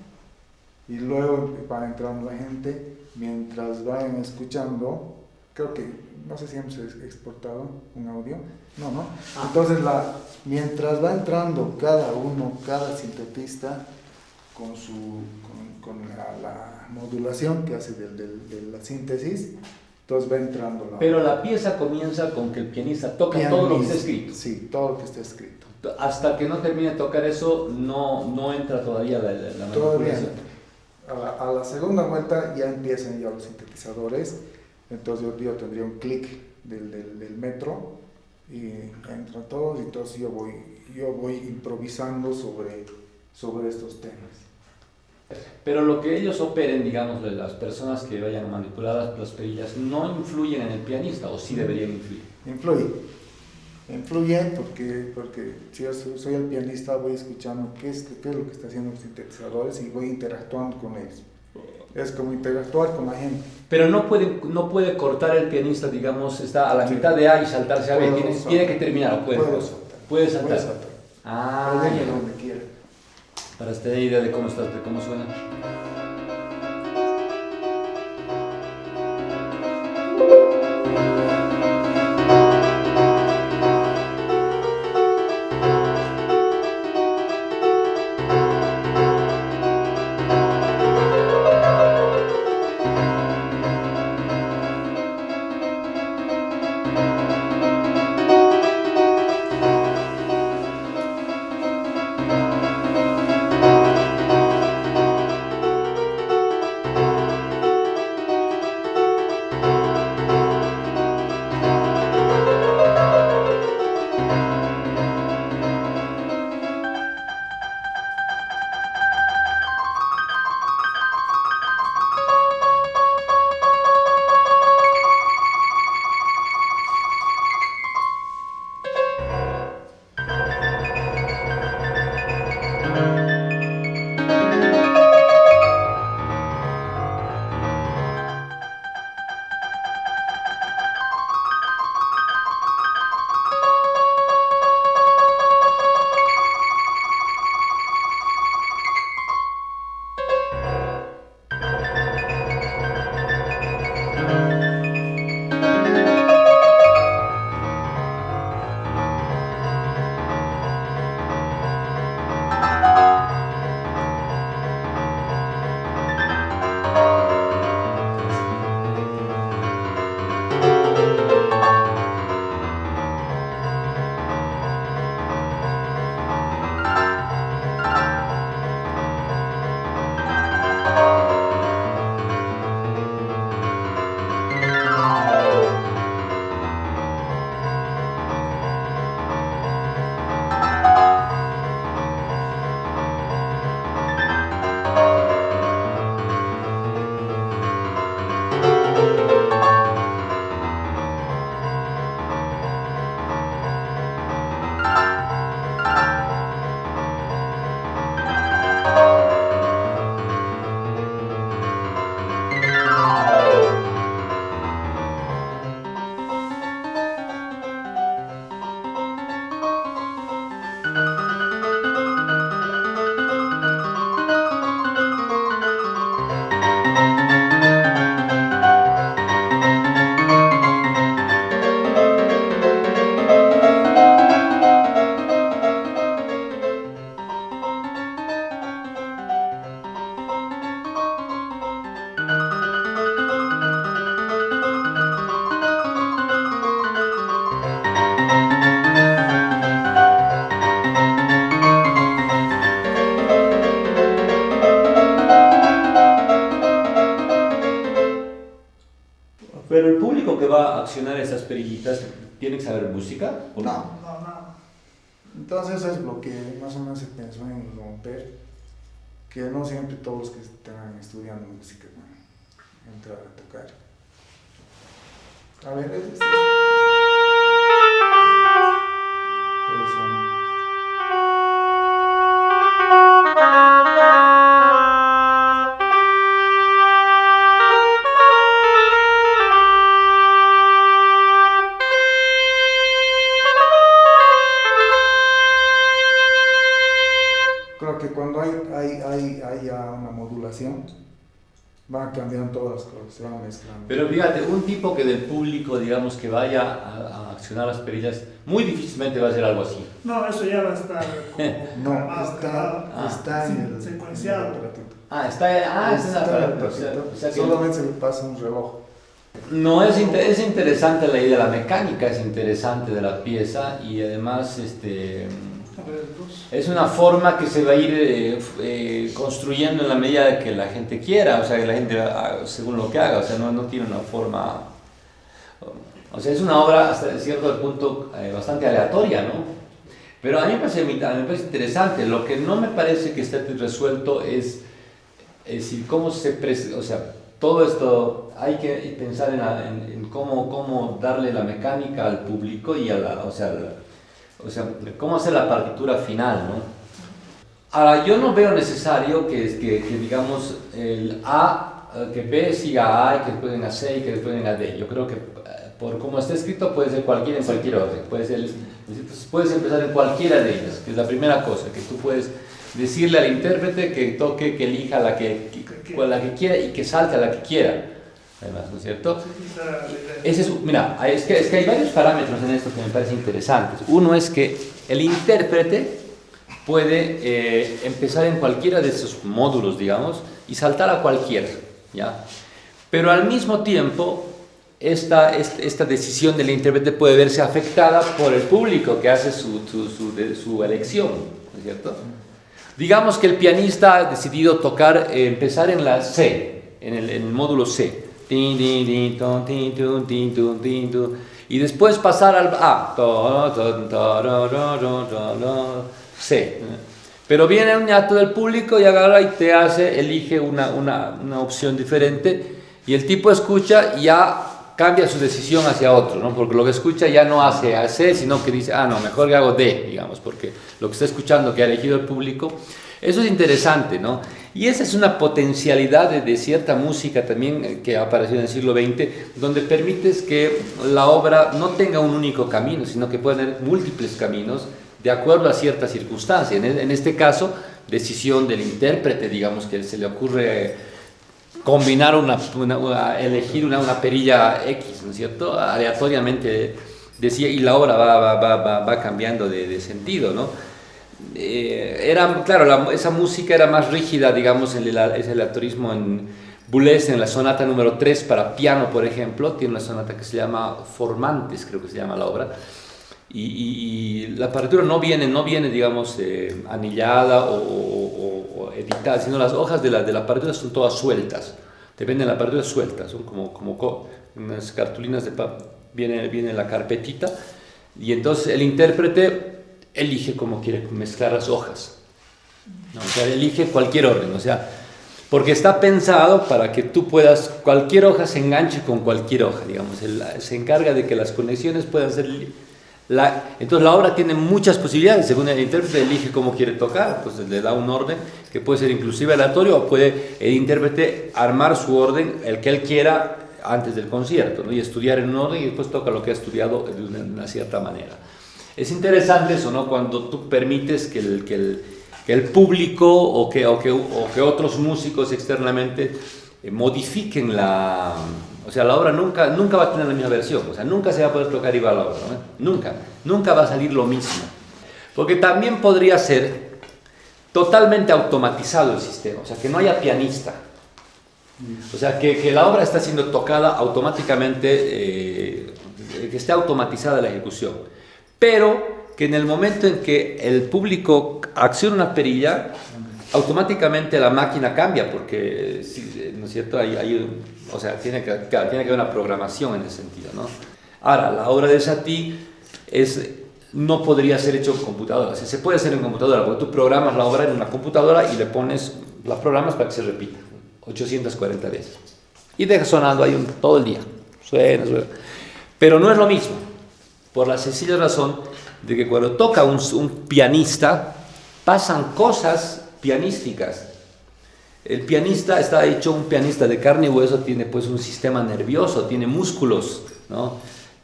y luego va entrando la gente mientras vayan escuchando. Creo que, no sé si hemos exportado un audio, no. Entonces mientras va entrando cada sintetista con la modulación que hace de la síntesis, entonces va entrando Pero la pieza comienza con que el pianista toca todo lo que está escrito. Sí, todo lo que está escrito. Hasta que no termine de tocar eso, no entra todavía la manipulación. A la segunda vuelta ya empiezan los sintetizadores, entonces yo tendría un clic del metro y entran todos, y entonces yo voy improvisando sobre estos temas. Pero lo que ellos operen, digamos, las personas que vayan manipuladas las perillas, no influyen en el pianista, o sí deberían influir. Influye. influye porque si yo soy el pianista voy escuchando qué es lo que está haciendo los sintetizadores y voy interactuando con ellos. Es como interactuar con la gente. Pero no puede cortar el pianista, digamos, está a la mitad de A y saltarse a B, tiene que terminar, ¿o puede? Puedo saltar. Puede saltar. Puede saltar. Ah, Puede ir ya. donde quiera. Para tener idea de cómo suena. Pero el público que va a accionar esas perillitas tiene que saber música. ¿O No. No. Entonces eso es lo que más o menos se pensó en romper, que no siempre todos los que están estudiando música van a entrar a tocar. A ver, es creo que cuando hay ya una modulación, van cambiando todas las cosas, se van mezclando. Pero fíjate, un tipo que del público, digamos, que vaya a accionar las perillas, muy difícilmente va a hacer algo así. No, eso ya va a estar como No, grabado, está en el secuenciado. en el aparatito. Está en Está en el aparato, aparatito. o sea que Solamente se le pasa un reloj. no es, es interesante la idea, la mecánica es interesante de la pieza y además A ver, dos. es una forma que se va a ir construyendo en la medida de que la gente quiera, o sea, que la gente según lo que haga, o sea, no tiene una forma, o sea, es una obra hasta cierto punto bastante aleatoria, ¿no? Pero a mí me parece interesante. Lo que no me parece que esté resuelto es decir, cómo se o sea, todo esto hay que pensar en cómo darle la mecánica al público y o sea, cómo hacer la partitura final, ¿no? Ahora, yo no veo necesario que digamos, que B siga A y que después venga C y que después venga D. Yo creo que por cómo está escrito puede ser cualquiera en cualquier orden. Puedes empezar en cualquiera de ellas, que es la primera cosa, que tú puedes decirle al intérprete que toque, que elija la que quiera y que salte a la que quiera. Además, ¿no es cierto? Mira, es que hay varios parámetros en esto que me parecen interesantes. Uno es que el intérprete puede empezar en cualquiera de esos módulos, digamos, y saltar a cualquiera, ¿ya? Pero al mismo tiempo, esta decisión del intérprete puede verse afectada por el público que hace su elección, ¿no es cierto? Digamos que el pianista ha decidido empezar en la C, en el módulo C, y después pasar al A, C. Pero viene un ñato del público y agarra y elige una opción diferente, y el tipo escucha y ya cambia su decisión hacia otro, ¿no? Porque lo que escucha ya no hace a C, sino que dice, no, mejor que hago D, digamos, porque lo que está escuchando que ha elegido el público. Eso es interesante, ¿no? Y esa es una potencialidad de cierta música también que ha aparecido en el siglo XX, donde permites que la obra no tenga un único camino, sino que pueda tener múltiples caminos de acuerdo a ciertas circunstancias. En este caso, decisión del intérprete, digamos, que se le ocurre combinar elegir una perilla X, ¿no es cierto? Aleatoriamente decía, y la obra va cambiando de sentido, ¿no? Claro, esa música era más rígida, digamos, ese aleatorismo en Boulez, en la sonata número 3 para piano, por ejemplo, tiene una sonata que se llama Formantes, creo que se llama la obra, y la partitura no viene digamos, anillada o editada, sino las hojas de la partitura son todas sueltas, depende de la partitura suelta, son como unas cartulinas viene la carpetita, y entonces el intérprete elige cómo quiere mezclar las hojas, ¿no? O sea, elige cualquier orden, o sea, porque está pensado para que tú puedas, cualquier hoja se enganche con cualquier hoja, digamos, se encarga de que las conexiones puedan ser, entonces la obra tiene muchas posibilidades, según el intérprete elige cómo quiere tocar, entonces le da un orden que puede ser inclusive aleatorio, o puede el intérprete armar su orden, el que él quiera, antes del concierto, ¿no? Y estudiar en un orden y después toca lo que ha estudiado de una cierta manera. Es interesante eso, ¿no? Cuando tú permites que el público o que otros músicos externamente modifiquen o sea, la obra nunca va a tener la misma versión, o sea, nunca se va a poder tocar igual a la obra, ¿no? Nunca va a salir lo mismo. Porque también podría ser totalmente automatizado el sistema, o sea, que no haya pianista. O sea, que la obra está siendo tocada automáticamente, que esté automatizada la ejecución. Pero que en el momento en que el público acciona una perilla, automáticamente la máquina cambia, porque, ¿no es cierto? O sea, tiene que haber una programación en ese sentido, ¿no? Ahora, la obra de Satie no podría ser hecho en computadora. Se puede hacer en computadora, porque tú programas la obra en una computadora y la programas para que se repita 840 veces. Y deja sonando ahí todo el día. Suena. Pero no es lo mismo. Por la sencilla razón de que cuando toca un pianista, pasan cosas pianísticas. El pianista está hecho un pianista de carne y hueso, tiene pues un sistema nervioso, tiene músculos, ¿no?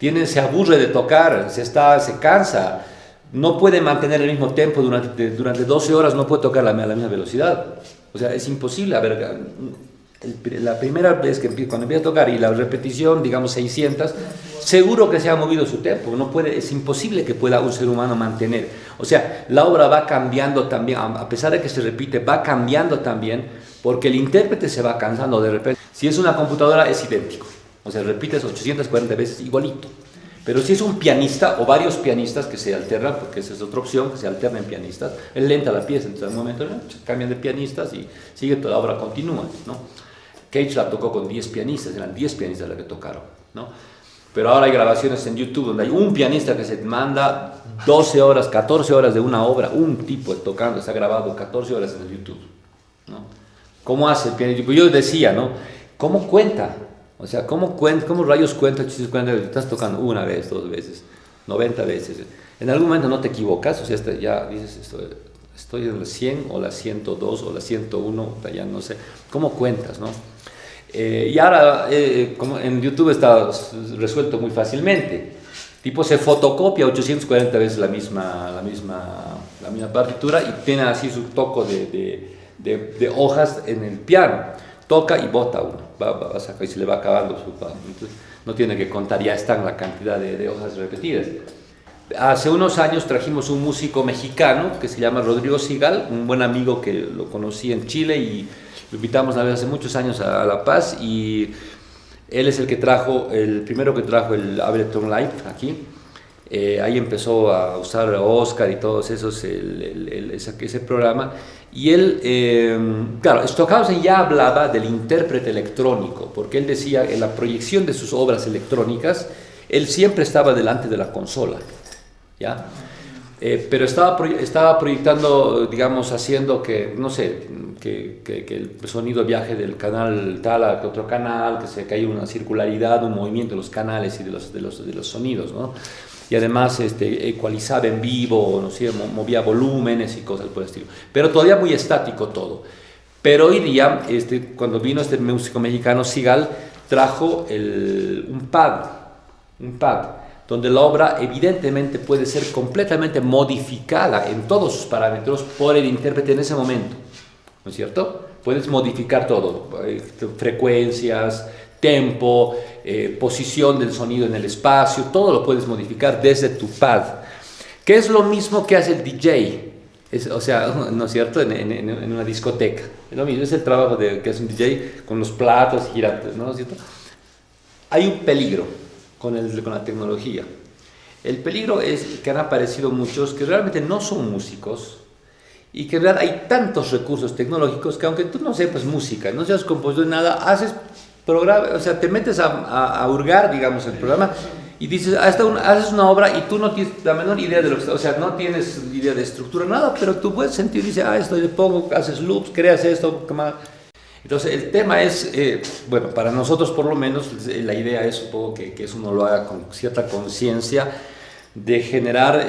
Se aburre de tocar, se cansa, no puede mantener el mismo tempo durante 12 horas, no puede tocar a la misma velocidad. O sea, es imposible. A ver, la primera vez cuando empieza a tocar y la repetición, digamos 600, seguro que se ha movido su tempo, es imposible que pueda un ser humano mantener. O sea, la obra va cambiando también, a pesar de que se repite, va cambiando también, porque el intérprete se va cansando de repente. Si es una computadora es idéntico, o sea, repites 840 veces igualito. Pero si es un pianista o varios pianistas que se alternan, porque esa es otra opción, que se alternen pianistas, es lenta la pieza, entonces en un momento cambian de pianistas y sigue toda la obra, continúa, ¿no? Cage la tocó con 10 pianistas, eran 10 pianistas los que tocaron, ¿no? Pero ahora hay grabaciones en YouTube donde hay un pianista que se manda 12 horas, 14 horas de una obra, un tipo tocando, está grabado 14 horas en el YouTube, ¿no? ¿Cómo hace el pianista? Yo decía, ¿no? ¿cómo cuenta? O sea, ¿cómo rayos cuenta? Estás tocando una vez, 2 veces, 90 veces. En algún momento no te equivocas, o sea, ya dices, estoy en la 100 o la 102 o la 101, ya no sé. ¿Cómo cuentas, no? Y ahora, como en YouTube está resuelto muy fácilmente. Tipo se fotocopia 840 veces la misma partitura y tiene así su toco de hojas en el piano. Toca y bota uno, va a sacar y se le va acabando su piano. Entonces, no tiene que contar, ya están la cantidad de hojas repetidas. Hace unos años trajimos un músico mexicano que se llama Rodrigo Sigal, un buen amigo que lo conocí en Chile y lo invitamos una vez hace muchos años a La Paz, y él es el primero que trajo el Ableton Live aquí. Ahí empezó a usar Oscar y todos esos, ese programa. Y él, claro, Stockhausen ya hablaba del intérprete electrónico, porque él decía en la proyección de sus obras electrónicas, él siempre estaba delante de la consola, ¿ya? Pero estaba proyectando, digamos, haciendo que, no sé, que el sonido viaje del canal tal a otro canal, que haya una circularidad, un movimiento de los canales y de los sonidos, ¿no? Y además ecualizaba en vivo, no sé, movía volúmenes y cosas por el estilo. Pero todavía muy estático todo. Pero hoy día, cuando vino este músico mexicano, Sigal, trajo un pad, donde la obra evidentemente puede ser completamente modificada en todos sus parámetros por el intérprete en ese momento, ¿no es cierto? Puedes modificar todo, frecuencias, tempo, posición del sonido en el espacio, todo lo puedes modificar desde tu pad, que es lo mismo que hace el DJ, o sea, ¿no es cierto?, en una discoteca, es lo mismo, es el trabajo que hace un DJ con los platos girantes, ¿no es cierto? Hay un peligro con la tecnología. El peligro es que han aparecido muchos que realmente no son músicos y que en realidad hay tantos recursos tecnológicos que aunque tú no sepas música, no seas compositor, nada, haces programa, o sea, te metes a hurgar, digamos, el programa y dices, haces una obra y tú no tienes la menor idea de lo que está, o sea, no tienes idea de estructura, nada, pero tú puedes sentir, dices, esto le pongo, haces loops, creas esto, entonces el tema es, bueno, para nosotros por lo menos la idea es un poco que eso uno lo haga con cierta conciencia de generar,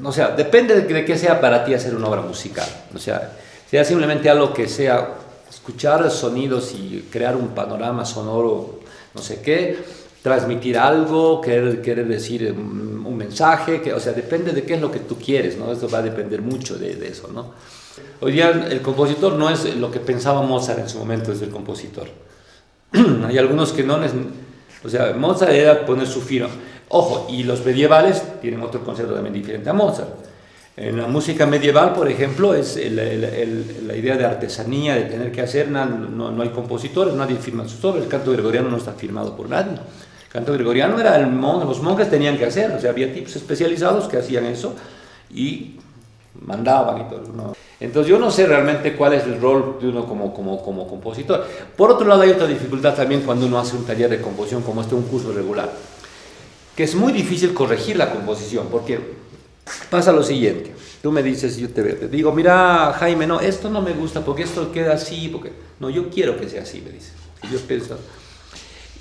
o sea, depende de qué sea para ti hacer una obra musical, o sea simplemente algo que sea escuchar sonidos y crear un panorama sonoro, no sé qué, transmitir algo, querer decir un mensaje, o sea, depende de qué es lo que tú quieres, ¿no? Eso va a depender mucho de eso, ¿no? Hoy día el compositor no es lo que pensaba Mozart en su momento desde el compositor. Hay algunos que no, o sea, Mozart era poner su firma. Ojo, y los medievales tienen otro concepto también diferente a Mozart. En la música medieval, por ejemplo, es la idea de artesanía, de tener que hacer, no hay compositores, nadie firma sus obras, el canto gregoriano no está firmado por nadie. El canto gregoriano era los monjes tenían que hacer, o sea, había tipos especializados que hacían eso y mandaban y todo, ¿no? Entonces yo no sé realmente cuál es el rol de uno como compositor. Por otro lado hay otra dificultad también cuando uno hace un taller de composición como un curso regular, que es muy difícil corregir la composición, porque pasa lo siguiente, tú me dices, yo te digo, mira Jaime, no, esto no me gusta porque esto queda así, porque no, yo quiero que sea así, me dices, y yo pienso,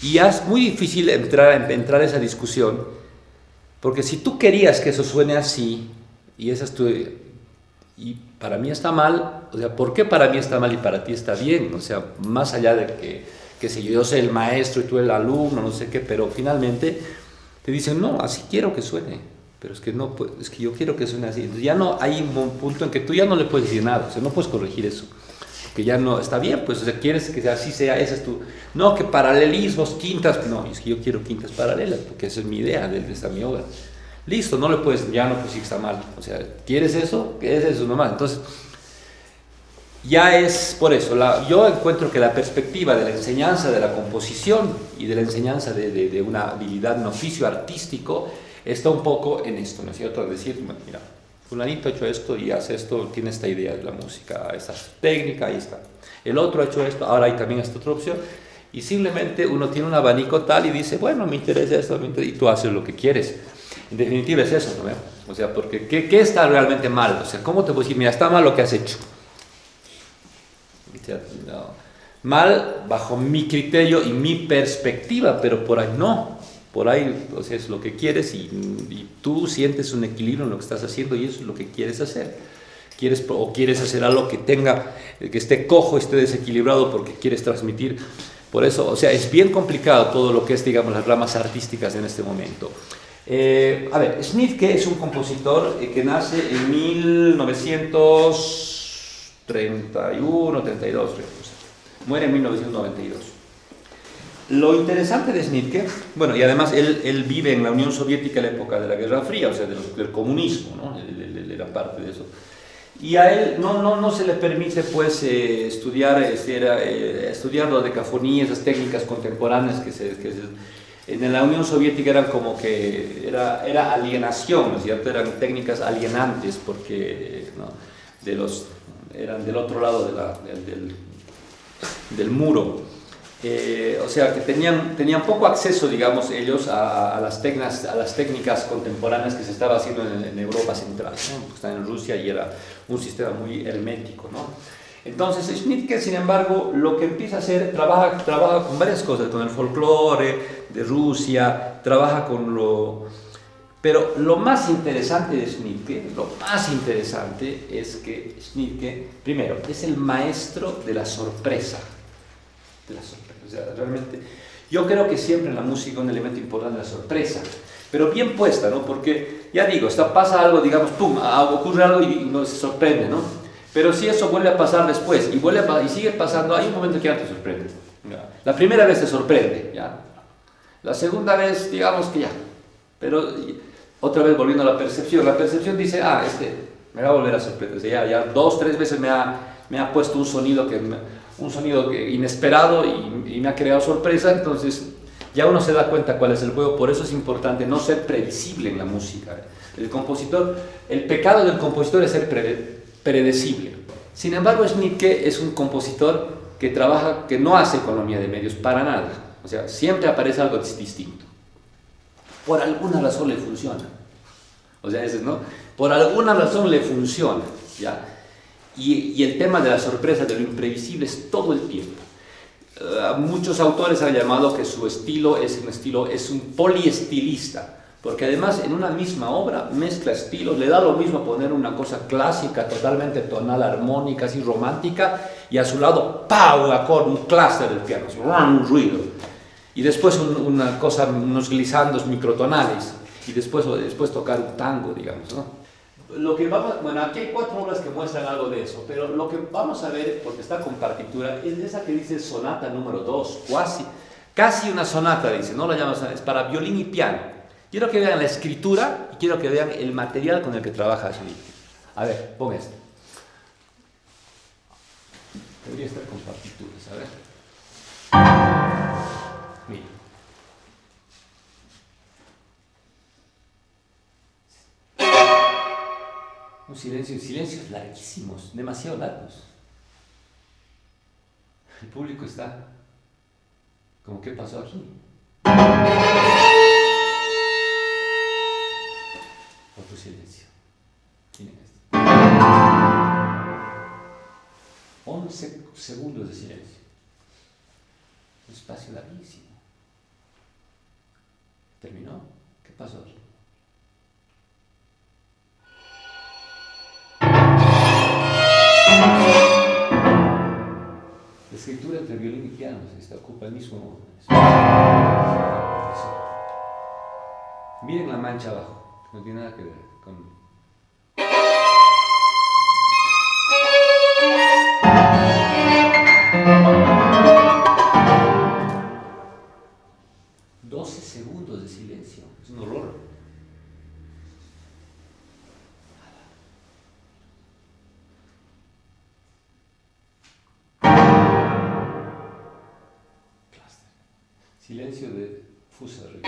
y es muy difícil entrar a esa discusión, porque si tú querías que eso suene así, y esa es tu, y para mí está mal, o sea, ¿por qué para mí está mal y para ti está bien? O sea, más allá de que si yo soy el maestro y tú el alumno, no sé qué, pero finalmente te dicen, no, así quiero que suene, pero es que no, es que yo quiero que suene así. Entonces ya no hay un punto en que tú ya no le puedes decir nada, o sea, no puedes corregir eso, que ya no, está bien, pues, o sea, quieres que así sea, esa es tu, no, que paralelismos, quintas, no, es que yo quiero quintas paralelas, porque esa es mi idea de esta mi obra. Listo, no le puedes, ya no, pues sí está mal, o sea, ¿quieres eso? ¿Qué es eso nomás? Entonces, ya es por eso, yo encuentro que la perspectiva de la enseñanza de la composición y de la enseñanza de una habilidad, un oficio artístico, está un poco en esto, ¿no es cierto? Es decir, mira, fulanito ha hecho esto y hace esto, tiene esta idea de la música, esta técnica, ahí está. El otro ha hecho esto, ahora hay también esta otra opción, y simplemente uno tiene un abanico tal y dice, bueno, me interesa esto, y tú haces lo que quieres. En definitiva es eso, ¿no? O sea, porque ¿qué está realmente mal? O sea, ¿cómo te puedo decir, mira, está mal lo que has hecho? O sea, Mal bajo mi criterio y mi perspectiva, pero por ahí no. Por ahí, o sea, es lo que quieres y tú sientes un equilibrio en lo que estás haciendo y eso es lo que quieres hacer. Quieres hacer algo que que esté cojo, esté desequilibrado porque quieres transmitir. Por eso, o sea, es bien complicado todo lo que es, digamos, las ramas artísticas en este momento. A ver, Schnittke es un compositor que nace en 1931, 32, muere en 1992. Lo interesante de Schnittke, bueno, y además él vive en la Unión Soviética en la época de la Guerra Fría, o sea, del comunismo, ¿no? Él era parte de eso. Y a él no se le permite, pues, estudiar las decafonías, esas técnicas contemporáneas en la Unión Soviética eran como que era alienación, ¿no es cierto? Eran técnicas alienantes porque ¿no? Eran del otro lado del muro. O sea que tenían poco acceso, digamos, ellos a las técnicas contemporáneas que se estaba haciendo en Europa Central, ¿no? Porque están en Rusia y era un sistema muy hermético, ¿no? Entonces Schnittke, sin embargo, lo que empieza a hacer, trabaja con varias cosas, con el folclore de Rusia, trabaja con Pero lo más interesante de Schnittke, es que Schnittke, primero, es el maestro de la sorpresa. O sea, realmente, yo creo que siempre en la música un elemento importante es la sorpresa, pero bien puesta, ¿no? Porque, ya digo, pasa algo, digamos, pum, ocurre algo y uno se sorprende, ¿no? Pero si eso vuelve a pasar después y sigue pasando, hay un momento que ya te sorprende. ¿Ya? La primera vez te sorprende, ¿ya? La segunda vez, digamos que ya. Pero otra vez volviendo a la percepción dice, me va a volver a sorprender. O sea, ya 2, 3 veces me ha puesto un sonido inesperado y me ha creado sorpresa, entonces ya uno se da cuenta cuál es el juego. Por eso es importante no ser previsible en la música. El pecado del compositor es ser predecible. Sin embargo, Schnittke es un compositor que no hace economía de medios para nada. O sea, siempre aparece algo distinto. Por alguna razón le funciona. O sea, ¿no? Por alguna razón le funciona, ¿ya? Y el tema de la sorpresa, de lo imprevisible, es todo el tiempo. Muchos autores han llamado que su estilo es un poliestilista, porque además en una misma obra mezcla estilos, le da lo mismo poner una cosa clásica, totalmente tonal, armónica, así romántica, y a su lado, ¡pau!, un acorde, un clúster del piano, así, un ruido. Y después unos glisandos microtonales, y después tocar un tango, digamos, ¿no? Aquí hay 4 obras que muestran algo de eso, pero lo que vamos a ver, porque está con partitura, es esa que dice sonata número 2, casi una sonata, dice, no la llaman sonata, es para violín y piano. Quiero que vean la escritura y quiero que vean el material con el que trabaja Schnittke. A ver, pon esto. Debería estar con partituras, a ver. Mira. Silencios larguísimos, demasiado largos. El público está como, ¿qué pasó aquí? Otro silencio. Miren esto. 11 segundos de silencio. Un espacio larguísimo. ¿Terminó? ¿Qué pasó aquí? La escritura entre violín y piano ocupa el mismo espacio. Miren la mancha abajo, no tiene nada que ver con... 12 segundos de silencio, es un horror. Silencio de Fusarill.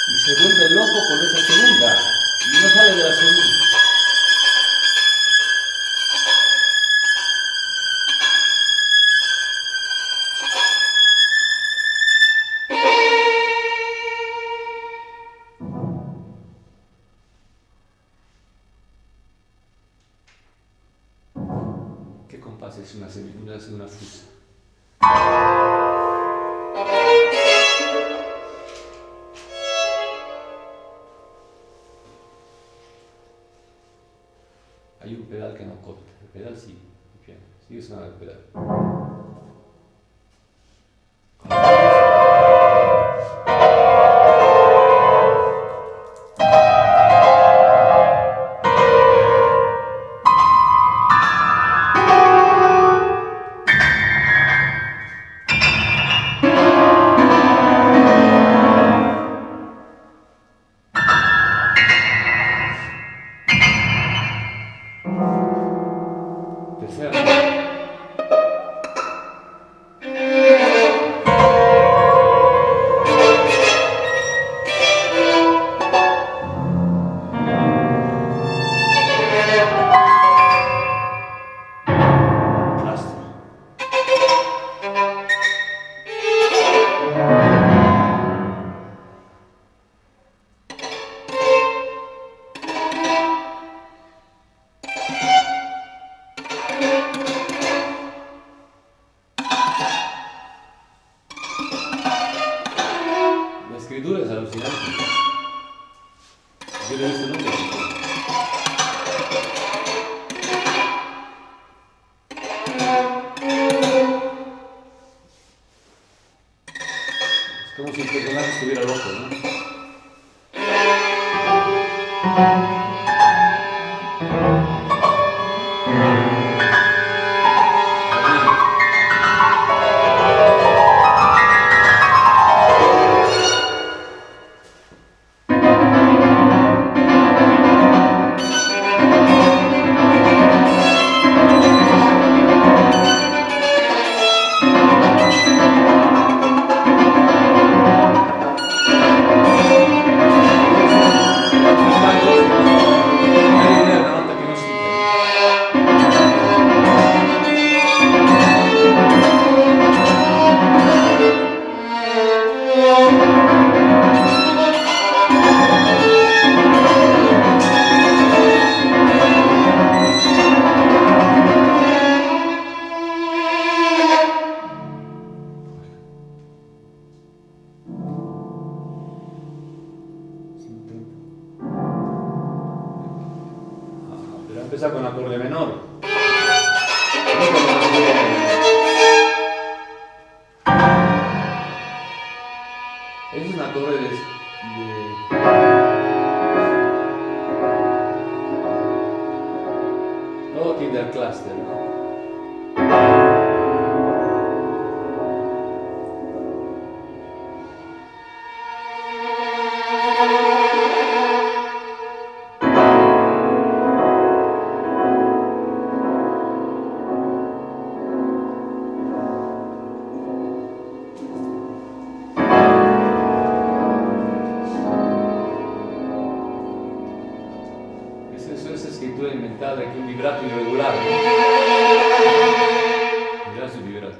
Y se vuelve loco con esa segunda. Y no sale de la segunda. compás, es una fusa. Hay un pedal que no corta, el pedal sí, el piano, sigue sonando el pedal. Tercera. La escritura es alucinante. Yo lo he visto nunca. Es como si el personaje estuviera loco, ¿no? Pero empieza con acorde menor. Es un acorde de todo tiende al cluster, ¿no? Eso es escritura inventada de que un vibrato irregular, ¿no? Mira su vibrato.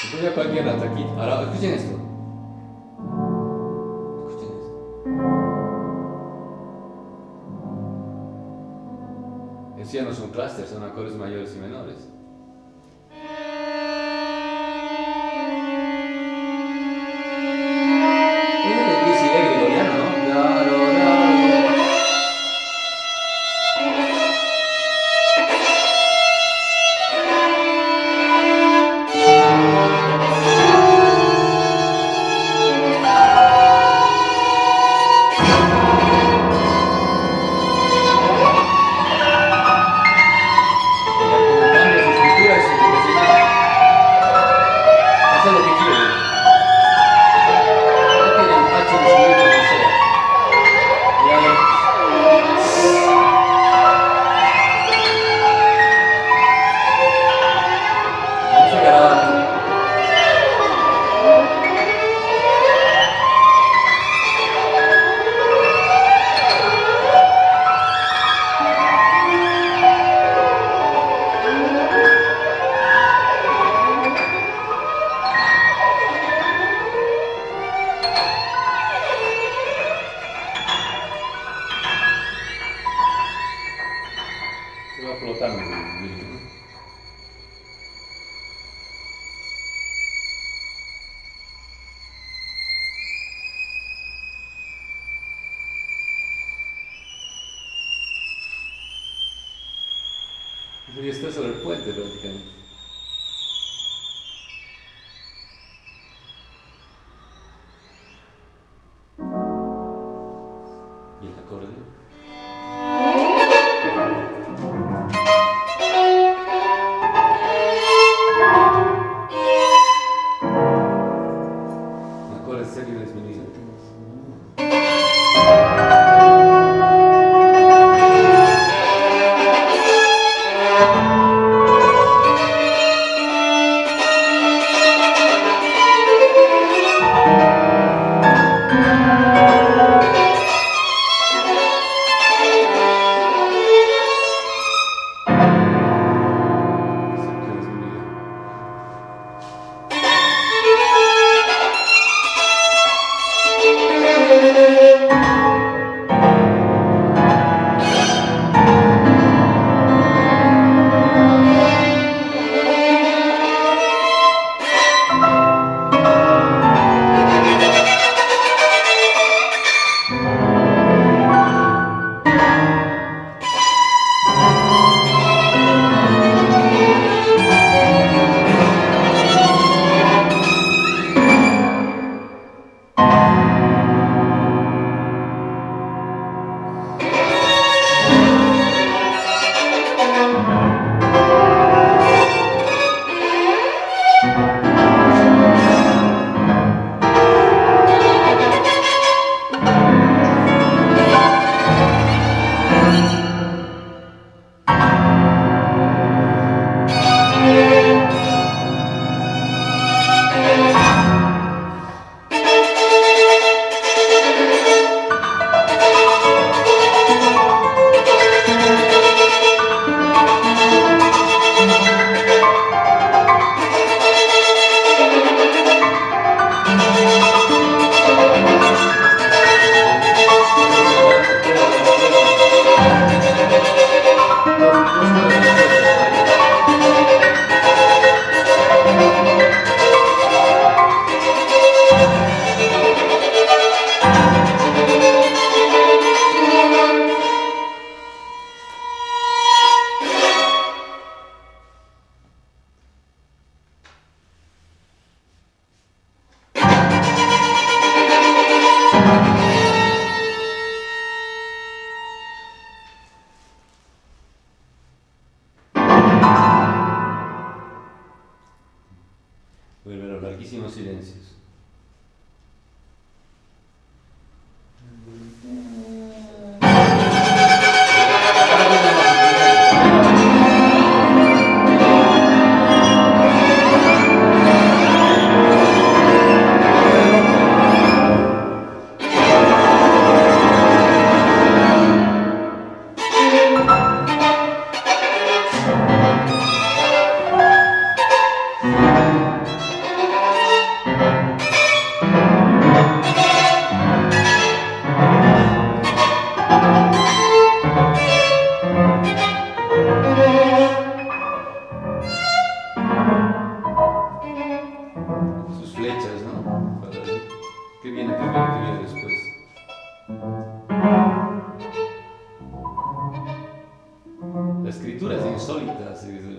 Escucha cualquier hasta aquí. Ahora, escuchen esto. Escuchen esto. Estos ya no son clústeres, son acordes mayores y menores. Es de gregoriano, ¿no? Cambias Se va flotando el vidrio, ¿no? Eso ya está sobre el puente prácticamente. Y el acordeón. Un acorde serio disminuido. Siempre disminuido. Vuelven los larguísimos silencios. Sus flechas, ¿no? Para ver qué viene primero, qué viene después. La escritura es insólita, así que...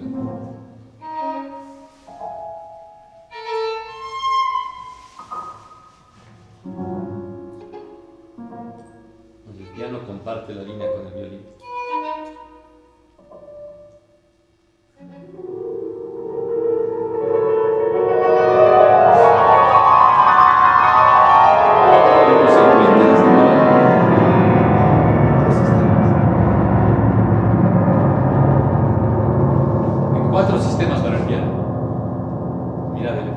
El piano comparte la línea con el violín. Cuatro sistemas para el piano. Mira, vele.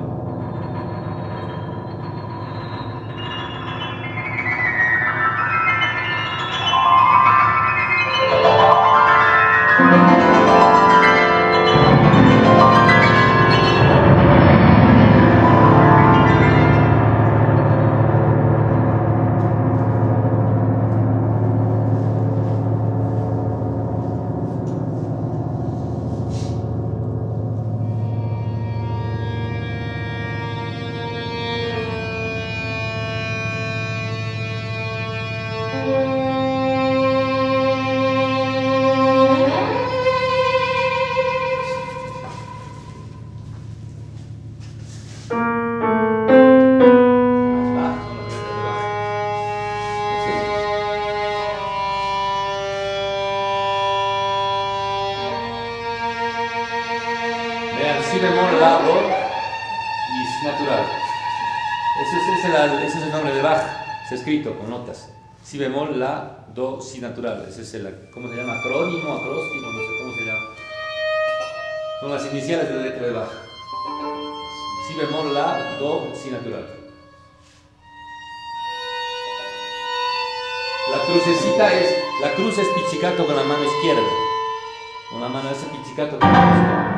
Vean, si bemol, la, do y si natural. Ese es el nombre de Bach, está escrito con notas. Si bemol, la, do, si natural. Ese es el, ¿cómo se llama? Acrónimo, acróstico, no sé cómo se llama. Son las iniciales de la letra de Bach. Si bemol, la, do, si natural. La cruz es pizzicato con la mano izquierda. Con la mano, ese pizzicato con la mano izquierda.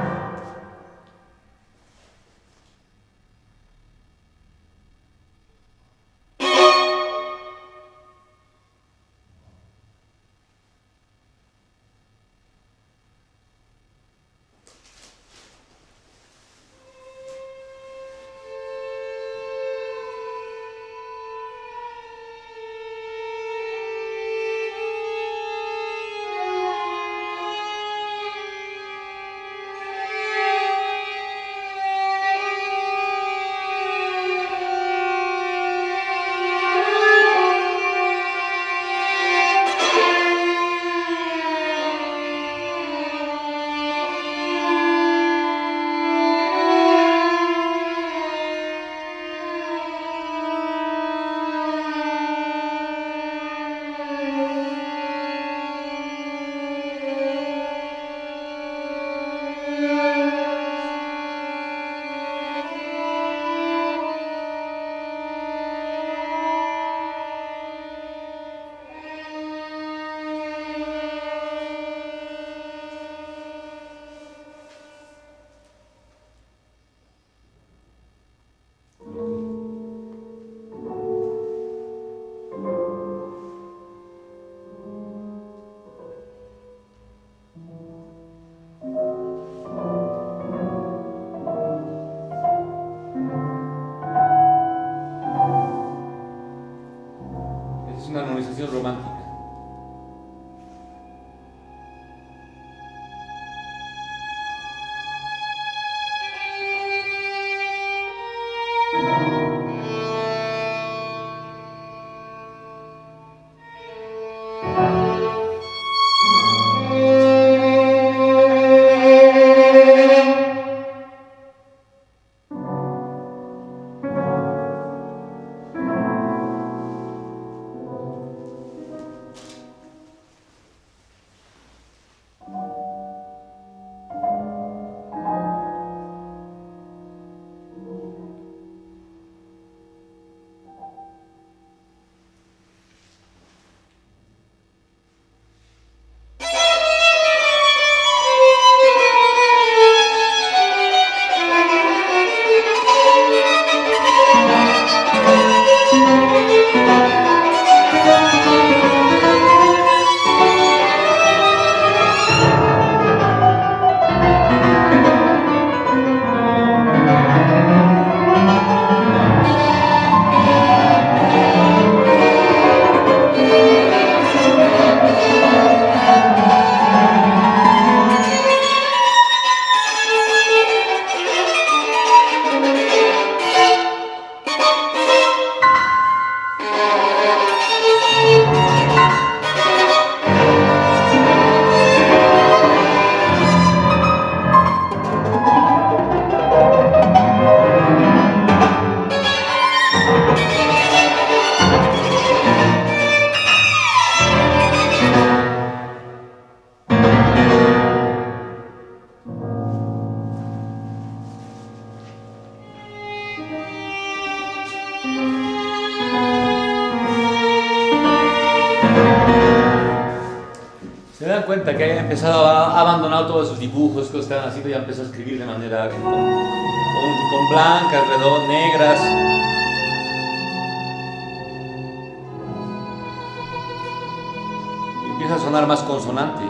Es una armonización romántica. Se dan cuenta que ha empezado ha abandonado todos sus dibujos que estaban haciendo y ha empezado a escribir de manera con blancas, redondas, negras. Y empieza a sonar más consonante.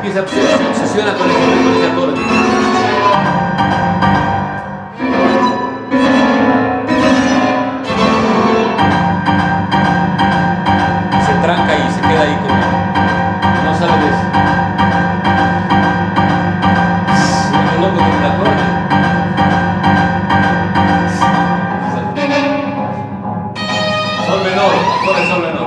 Se obsesiona con ese acorde. Se tranca y se queda ahí como no sale de eso. Un loco con el acorde. Sol menor, acorde sol menor.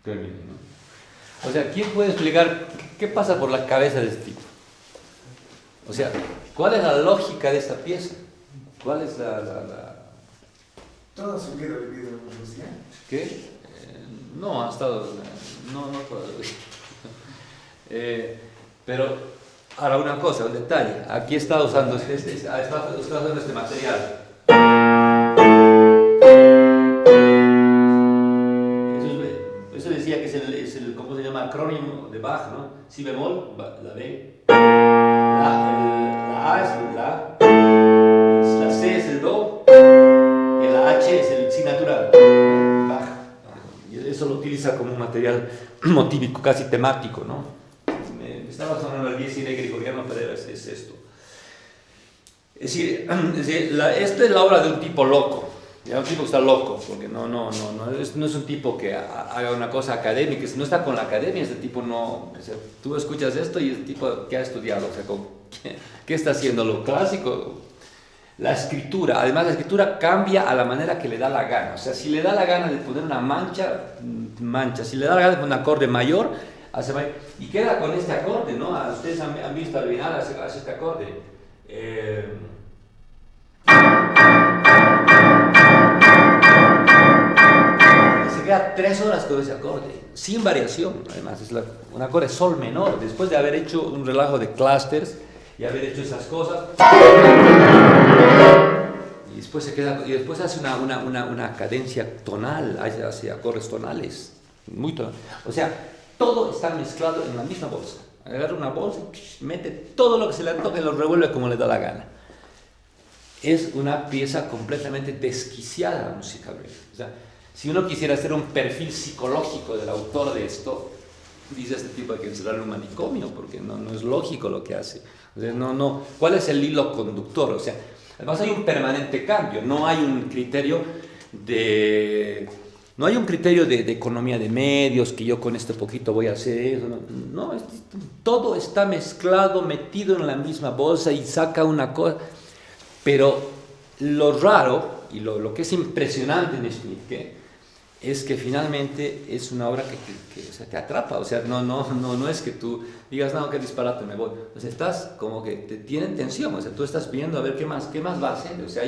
Termino, ¿no? O sea, ¿quién puede explicar qué pasa por la cabeza de este tipo? O sea, ¿cuál es la lógica de esta pieza? ¿Cuál es la... ¿Toda su vida ha vivido en Rusia? ¿Qué? No, ha estado... No toda la vida. Pero, ahora una cosa, un detalle. Aquí está usando está usando este material. Eso decía que es el ¿cómo se llama? Acrónimo de Bach, ¿no? Si bemol, la B. La A es la C es el Do, y la H es el Si natural. Bach. Y eso lo utiliza como un material motívico, casi temático, ¿no? Me estaba sonando el 10 y gregoriano, pero es esto. Esta es la obra de un tipo loco, ya un tipo que está loco, porque no es un tipo que haga una cosa académica, no está con la academia, este tipo no, o sea, tú escuchas esto y el tipo que ha estudiado, o sea, ¿qué está haciendo? Lo clásico, la escritura, además la escritura cambia a la manera que le da la gana, o sea, si le da la gana de poner una mancha, si le da la gana de poner un acorde mayor, hace mayor, y queda con este acorde, ¿no? Ustedes han visto al final, hace este acorde. Se queda 3 horas con ese acorde, sin variación, además, es un acorde sol menor, después de haber hecho un relajo de clusters y haber hecho esas cosas, y después se queda, y después hace una cadencia tonal, hace acordes tonales, muy tonal, o sea, todo está mezclado en la misma bolsa. Agarra una bolsa y mete todo lo que se le antoje y lo revuelve como le da la gana. Es una pieza completamente desquiciada musicalmente. O sea, si uno quisiera hacer un perfil psicológico del autor de esto, dice este tipo hay que encerrarle un manicomio, porque no es lógico lo que hace. O sea, ¿cuál es el hilo conductor? O sea, además hay un permanente cambio, no hay un criterio de economía de medios, que yo con este poquito voy a hacer eso. No, todo está mezclado, metido en la misma bolsa y saca una cosa. Pero lo raro y lo que es impresionante en Schnittke es que finalmente es una obra que o sea, te atrapa. O sea, no es que tú digas, no, qué disparate, me voy. O sea, estás como que te tienen tensión. O sea, tú estás viendo a ver qué más va a hacer. O sea,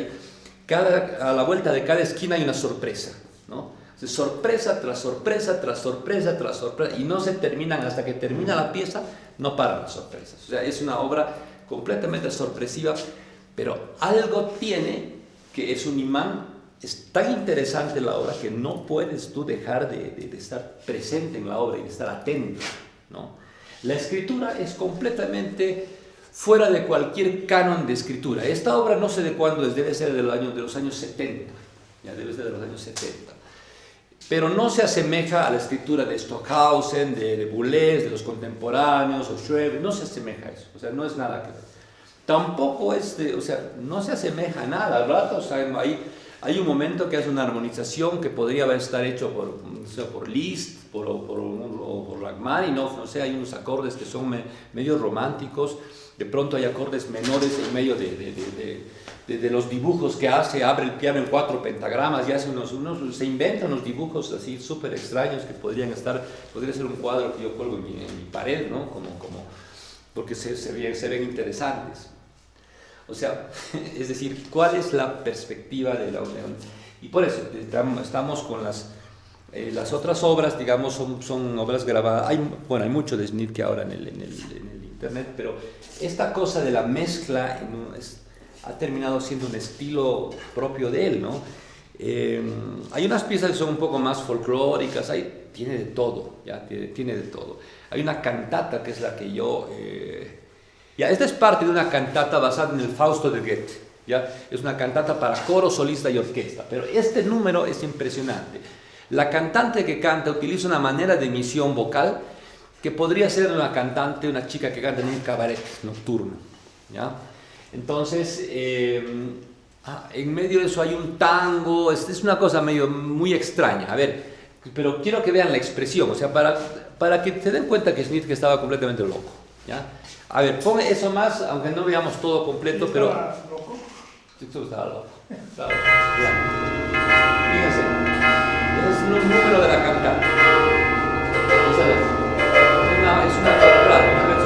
a la vuelta de cada esquina hay una sorpresa, ¿no? Sorpresa tras sorpresa, tras sorpresa, tras sorpresa, y no se terminan hasta que termina la pieza, no paran las sorpresas. O sea, es una obra completamente sorpresiva, pero algo tiene que es un imán. Es tan interesante la obra que no puedes tú dejar de estar presente en la obra y de estar atento, ¿no? La escritura es completamente fuera de cualquier canon de escritura. Esta obra no sé de cuándo es, debe ser de los años 70, ya debe ser de los años 70. Pero no se asemeja a la escritura de Stockhausen, de Boulez, de los contemporáneos, o Schroeder, no se asemeja a eso, o sea, no es nada que ver. Tampoco o sea, no se asemeja a nada, al rato, o sea, hay un momento que hace una armonización que podría estar hecho por Liszt, por Rachmaninoff, no sé, hay unos acordes que son medio románticos, de pronto hay acordes menores en medio de los dibujos que hace, abre el piano en 4 pentagramas y hace se inventa unos dibujos así súper extraños que podría ser un cuadro que yo cuelgo en mi pared, ¿no? Porque se ven interesantes. O sea, es decir, ¿cuál es la perspectiva de la unión? Y por eso estamos con las otras obras, digamos, son obras grabadas. Hay mucho de Schnittke ahora en el internet, pero esta cosa de la mezcla ha terminado siendo un estilo propio de él, ¿no? Hay unas piezas que son un poco más folclóricas, tiene de todo, ya, tiene de todo. Hay una cantata que es la que yo... esta es parte de una cantata basada en el Fausto de Goethe, ¿ya? Es una cantata para coro, solista y orquesta, pero este número es impresionante. La cantante que canta utiliza una manera de emisión vocal que podría ser una chica que canta en un cabaret nocturno, ¿ya? Entonces, en medio de eso hay un tango, es una cosa muy extraña. A ver, pero quiero que vean la expresión, o sea, para que se den cuenta que Schnittke estaba completamente loco, ¿ya? A ver, pon eso más, aunque no veamos todo completo, pero... ¿Estaba loco? Estaba loco. Fíjense, es un número de la cantante. Es una temporada, una vez.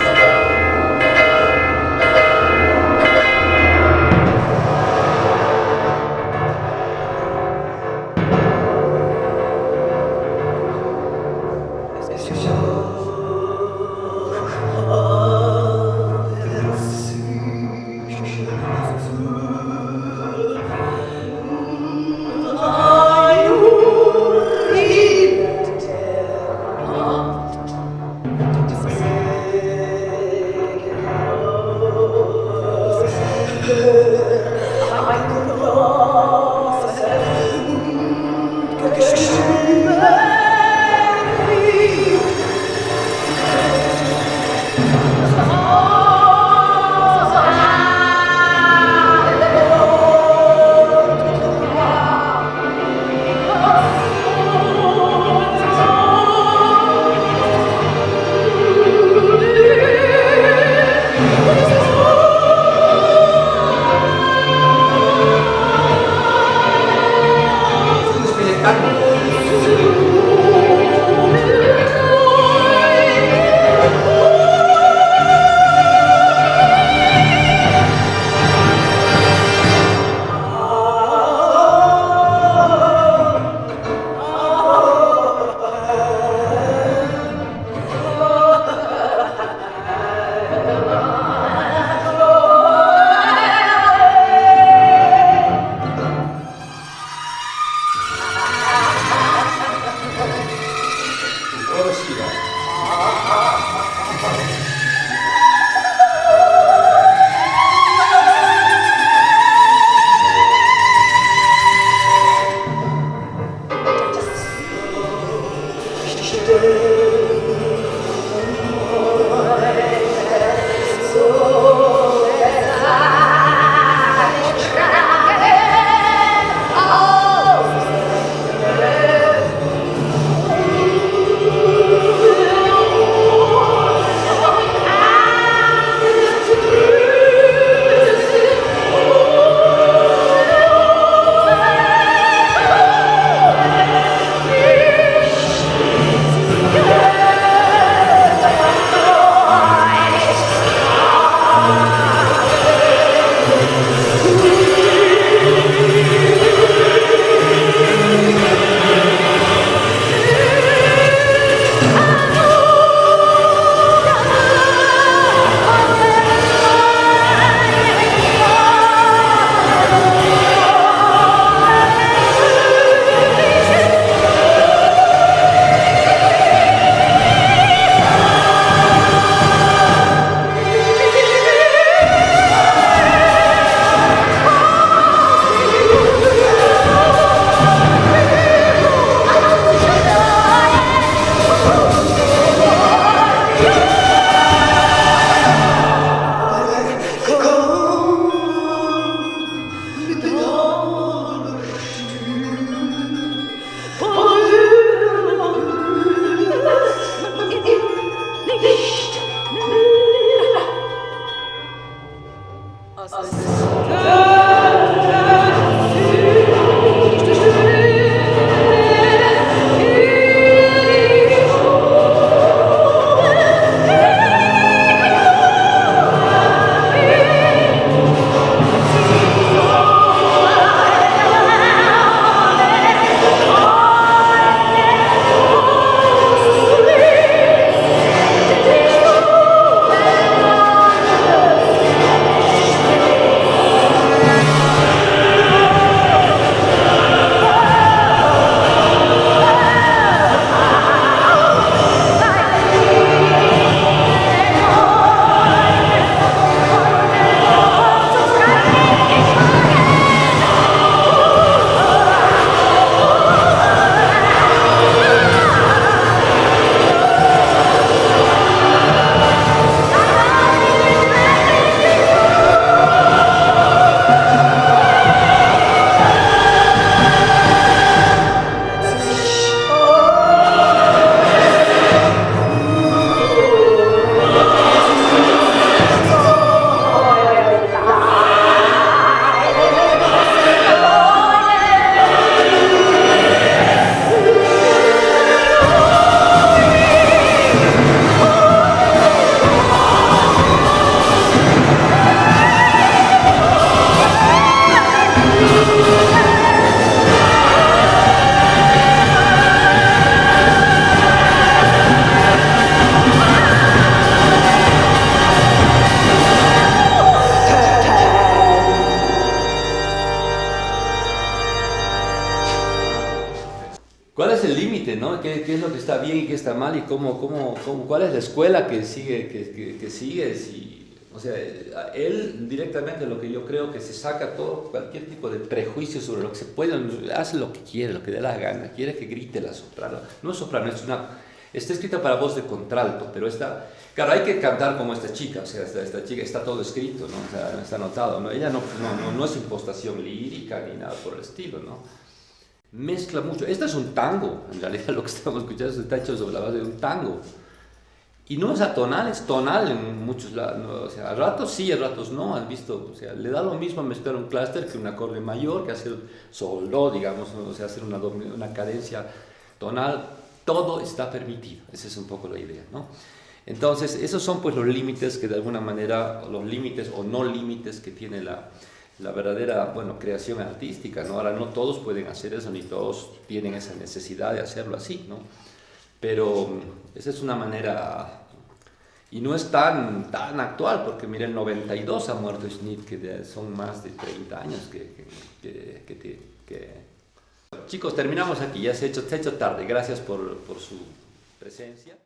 ¿Cuál es el límite, no? ¿Qué es lo que está bien y qué está mal? ¿Y cuál es la escuela que sigues? O sea, él directamente lo que yo creo que se saca todo, cualquier tipo de prejuicio sobre lo que se puede, hace lo que quiere, lo que dé la gana, quiere que grite la soprano. No es soprano, está escrita para voz de contralto, pero claro, hay que cantar como esta chica, o sea, esta chica está todo escrito, ¿no? O sea, está anotado, ¿no? Ella no es impostación lírica ni nada por el estilo, ¿no? Mezcla mucho. Este es un tango, en realidad lo que estamos escuchando está hecho sobre la base de un tango. Y no es atonal, es tonal en muchos lados. ¿No? O sea, a ratos sí, a ratos no, has visto. O sea, le da lo mismo mezclar un clúster que un acorde mayor, que hacer sol, do, digamos, ¿no? O sea, hacer una cadencia tonal. Todo está permitido. Esa es un poco la idea, ¿no? Entonces, esos son pues los límites que de alguna manera, los límites o no límites que tiene la verdadera, bueno, creación artística, ¿no? Ahora no todos pueden hacer eso, ni todos tienen esa necesidad de hacerlo así, ¿no? Pero esa es una manera, y no es tan actual, porque mira, el 92 ha muerto Schnitt, que son más de 30 años Chicos, terminamos aquí, ya se ha hecho tarde, gracias por su presencia.